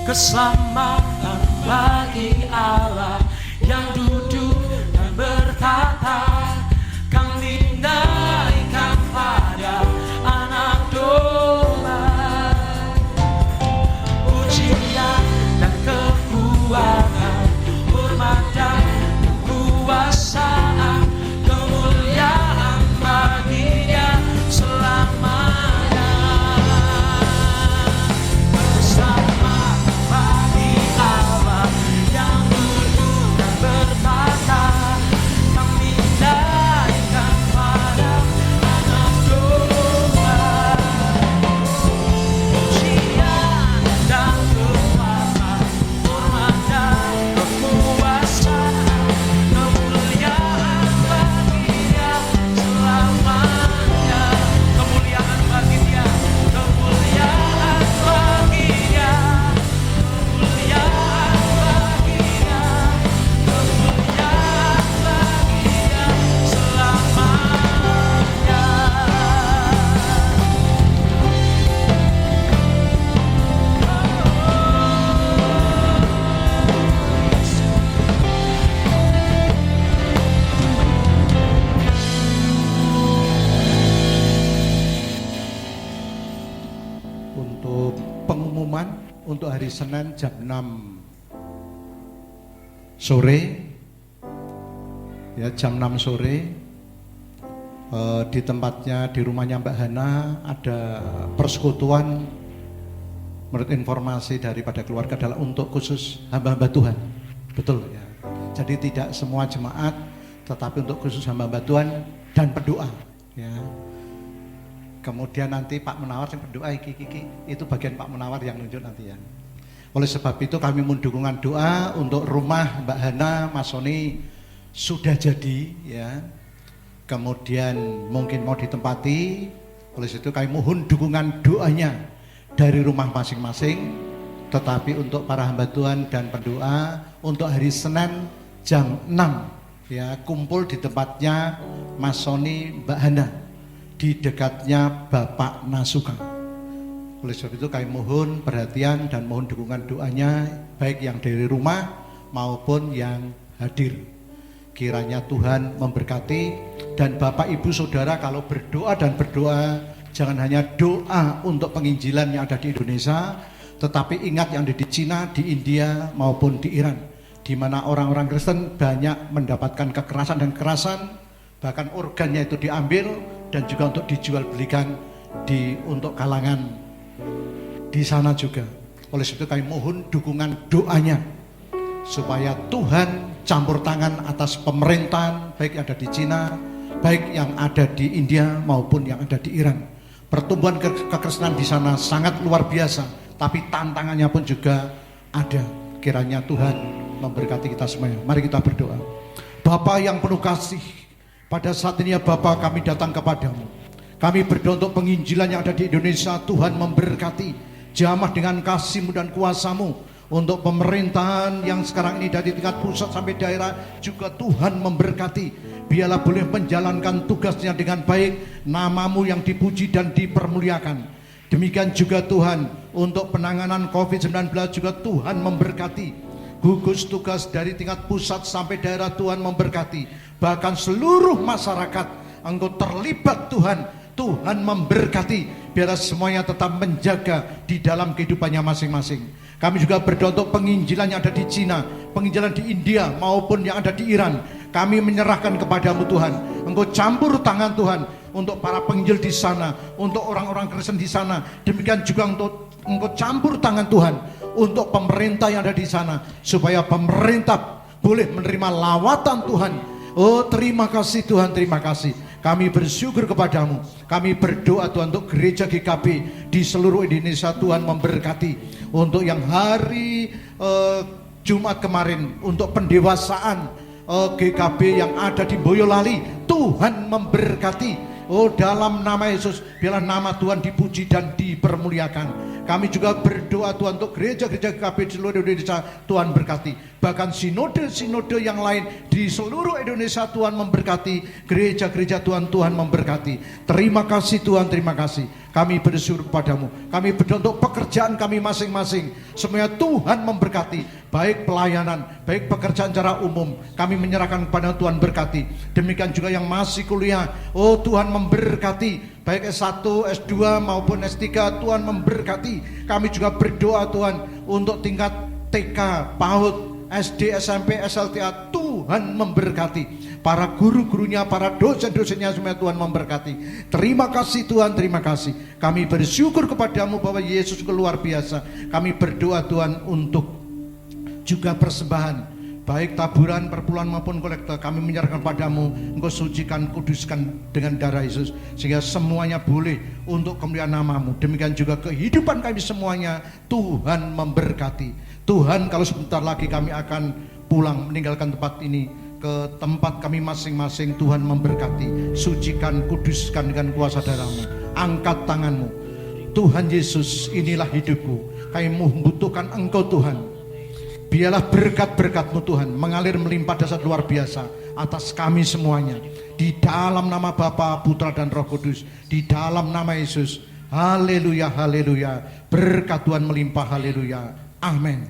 [SPEAKER 3] Keselamatan bagi Allah yang duduk dan bertata. Kami naikkan pada anak domba. Pujian dan kekuatan, hormat dan kekuasaan,
[SPEAKER 2] hari Senin jam 6 sore, ya jam 6 sore, di tempatnya, di rumahnya Mbak Hana ada persekutuan. Menurut informasi daripada keluarga adalah untuk khusus hamba-hamba Tuhan, betul ya. Jadi tidak semua jemaat, tetapi untuk khusus hamba-hamba Tuhan dan berdoa, ya. Kemudian nanti Pak Munawar yang berdoa, itu bagian Pak Munawar yang nunjuk nanti ya. Oleh sebab itu kami mohon dukungan doa untuk rumah Mbak Hana Masoni sudah jadi ya. Kemudian mungkin mau ditempati. Oleh situ kami mohon dukungan doanya dari rumah masing-masing. Tetapi untuk para hamba Tuhan dan pendoa untuk hari Senin jam 6 ya, kumpul di tempatnya Masoni Mbak Hana di dekatnya Bapak Nasuka. Oleh sebab itu kami mohon perhatian dan mohon dukungan doanya baik yang dari rumah maupun yang hadir. Kiranya Tuhan memberkati, dan Bapak Ibu Saudara kalau berdoa dan berdoa jangan hanya doa untuk penginjilan yang ada di Indonesia, tetapi ingat yang ada di Cina, di India maupun di Iran, di mana orang-orang Kristen banyak mendapatkan kekerasan dan kekerasan, bahkan organnya itu diambil dan juga untuk dijual belikan untuk kalangan di sana juga. Oleh sebab itu kami mohon dukungan doanya supaya Tuhan campur tangan atas pemerintahan baik yang ada di Cina, baik yang ada di India maupun yang ada di Iran. Pertumbuhan kekristenan di sana sangat luar biasa, tapi tantangannya pun juga ada. Kiranya Tuhan memberkati kita semuanya. Mari kita berdoa. Bapa yang penuh kasih, pada saat ini ya Bapa, kami datang kepadamu. Kami berdoa untuk penginjilan yang ada di Indonesia. Tuhan memberkati, jamah dengan kasih-Mu dan kuasa-Mu. Untuk pemerintahan yang sekarang ini dari tingkat pusat sampai daerah juga Tuhan memberkati. Biarlah boleh menjalankan tugasnya dengan baik, nama-Mu yang dipuji dan dipermuliakan. Demikian juga Tuhan untuk penanganan COVID-19 juga Tuhan memberkati. Gugus tugas dari tingkat pusat sampai daerah Tuhan memberkati. Bahkan seluruh masyarakat Engkau terlibat Tuhan memberkati. Biarlah semuanya tetap menjaga di dalam kehidupannya masing-masing. Kami juga berdoa untuk penginjilan yang ada di Cina, penginjilan di India maupun yang ada di Iran. Kami menyerahkan kepadamu Tuhan. Engkau campur tangan Tuhan untuk para penginjil di sana, untuk orang-orang Kristen di sana. Demikian juga untuk Engkau campur tangan Tuhan untuk pemerintah yang ada di sana, supaya pemerintah boleh menerima lawatan Tuhan. Oh, terima kasih Tuhan, terima kasih. Kami bersyukur kepadamu. Kami berdoa Tuhan untuk gereja GKB di seluruh Indonesia. Tuhan memberkati. Untuk yang hari Jumat kemarin, untuk pendewasaan GKB yang ada di Boyolali, Tuhan memberkati. Oh, dalam nama Yesus, biarlah nama Tuhan dipuji dan dipermuliakan. Kami juga berdoa Tuhan untuk gereja-gereja GKB di seluruh Indonesia. Tuhan berkati. Bahkan sinode-sinode yang lain di seluruh Indonesia Tuhan memberkati. Gereja-gereja Tuhan memberkati. Terima kasih Tuhan, terima kasih. Kami bersyukur padamu. Kami berdoa untuk pekerjaan kami masing-masing. Semuanya Tuhan memberkati. Baik pelayanan, baik pekerjaan secara umum, kami menyerahkan kepada Tuhan berkati. Demikian juga yang masih kuliah. Oh, Tuhan memberkati. Baik S1, S2 maupun S3, Tuhan memberkati. Kami juga berdoa Tuhan untuk tingkat TK, PAUD, SD, SMP, SLTA, Tuhan memberkati. Para guru-gurunya, para dosen-dosennya semua Tuhan memberkati. Terima kasih Tuhan, terima kasih. Kami bersyukur kepadamu bahwa Yesus luar biasa. Kami berdoa Tuhan untuk juga persembahan, baik taburan, perpuluhan maupun kolektor, kami menyerahkan padamu. Engkau sucikan, kuduskan dengan darah Yesus, sehingga semuanya boleh untuk kemuliaan namamu. Demikian juga kehidupan kami semuanya, Tuhan memberkati. Tuhan, kalau sebentar lagi kami akan pulang meninggalkan tempat ini ke tempat kami masing-masing, Tuhan memberkati. Sucikan, kuduskan dengan kuasa darahmu. Angkat tanganmu. Tuhan Yesus, inilah hidupku. Kami membutuhkan Engkau Tuhan. Biarlah berkat-berkat-Mu Tuhan mengalir melimpah dasar luar biasa atas kami semuanya. Di dalam nama Bapa, Putra dan Roh Kudus. Di dalam nama Yesus. Haleluya, haleluya. Berkat Tuhan melimpah, haleluya. Amin.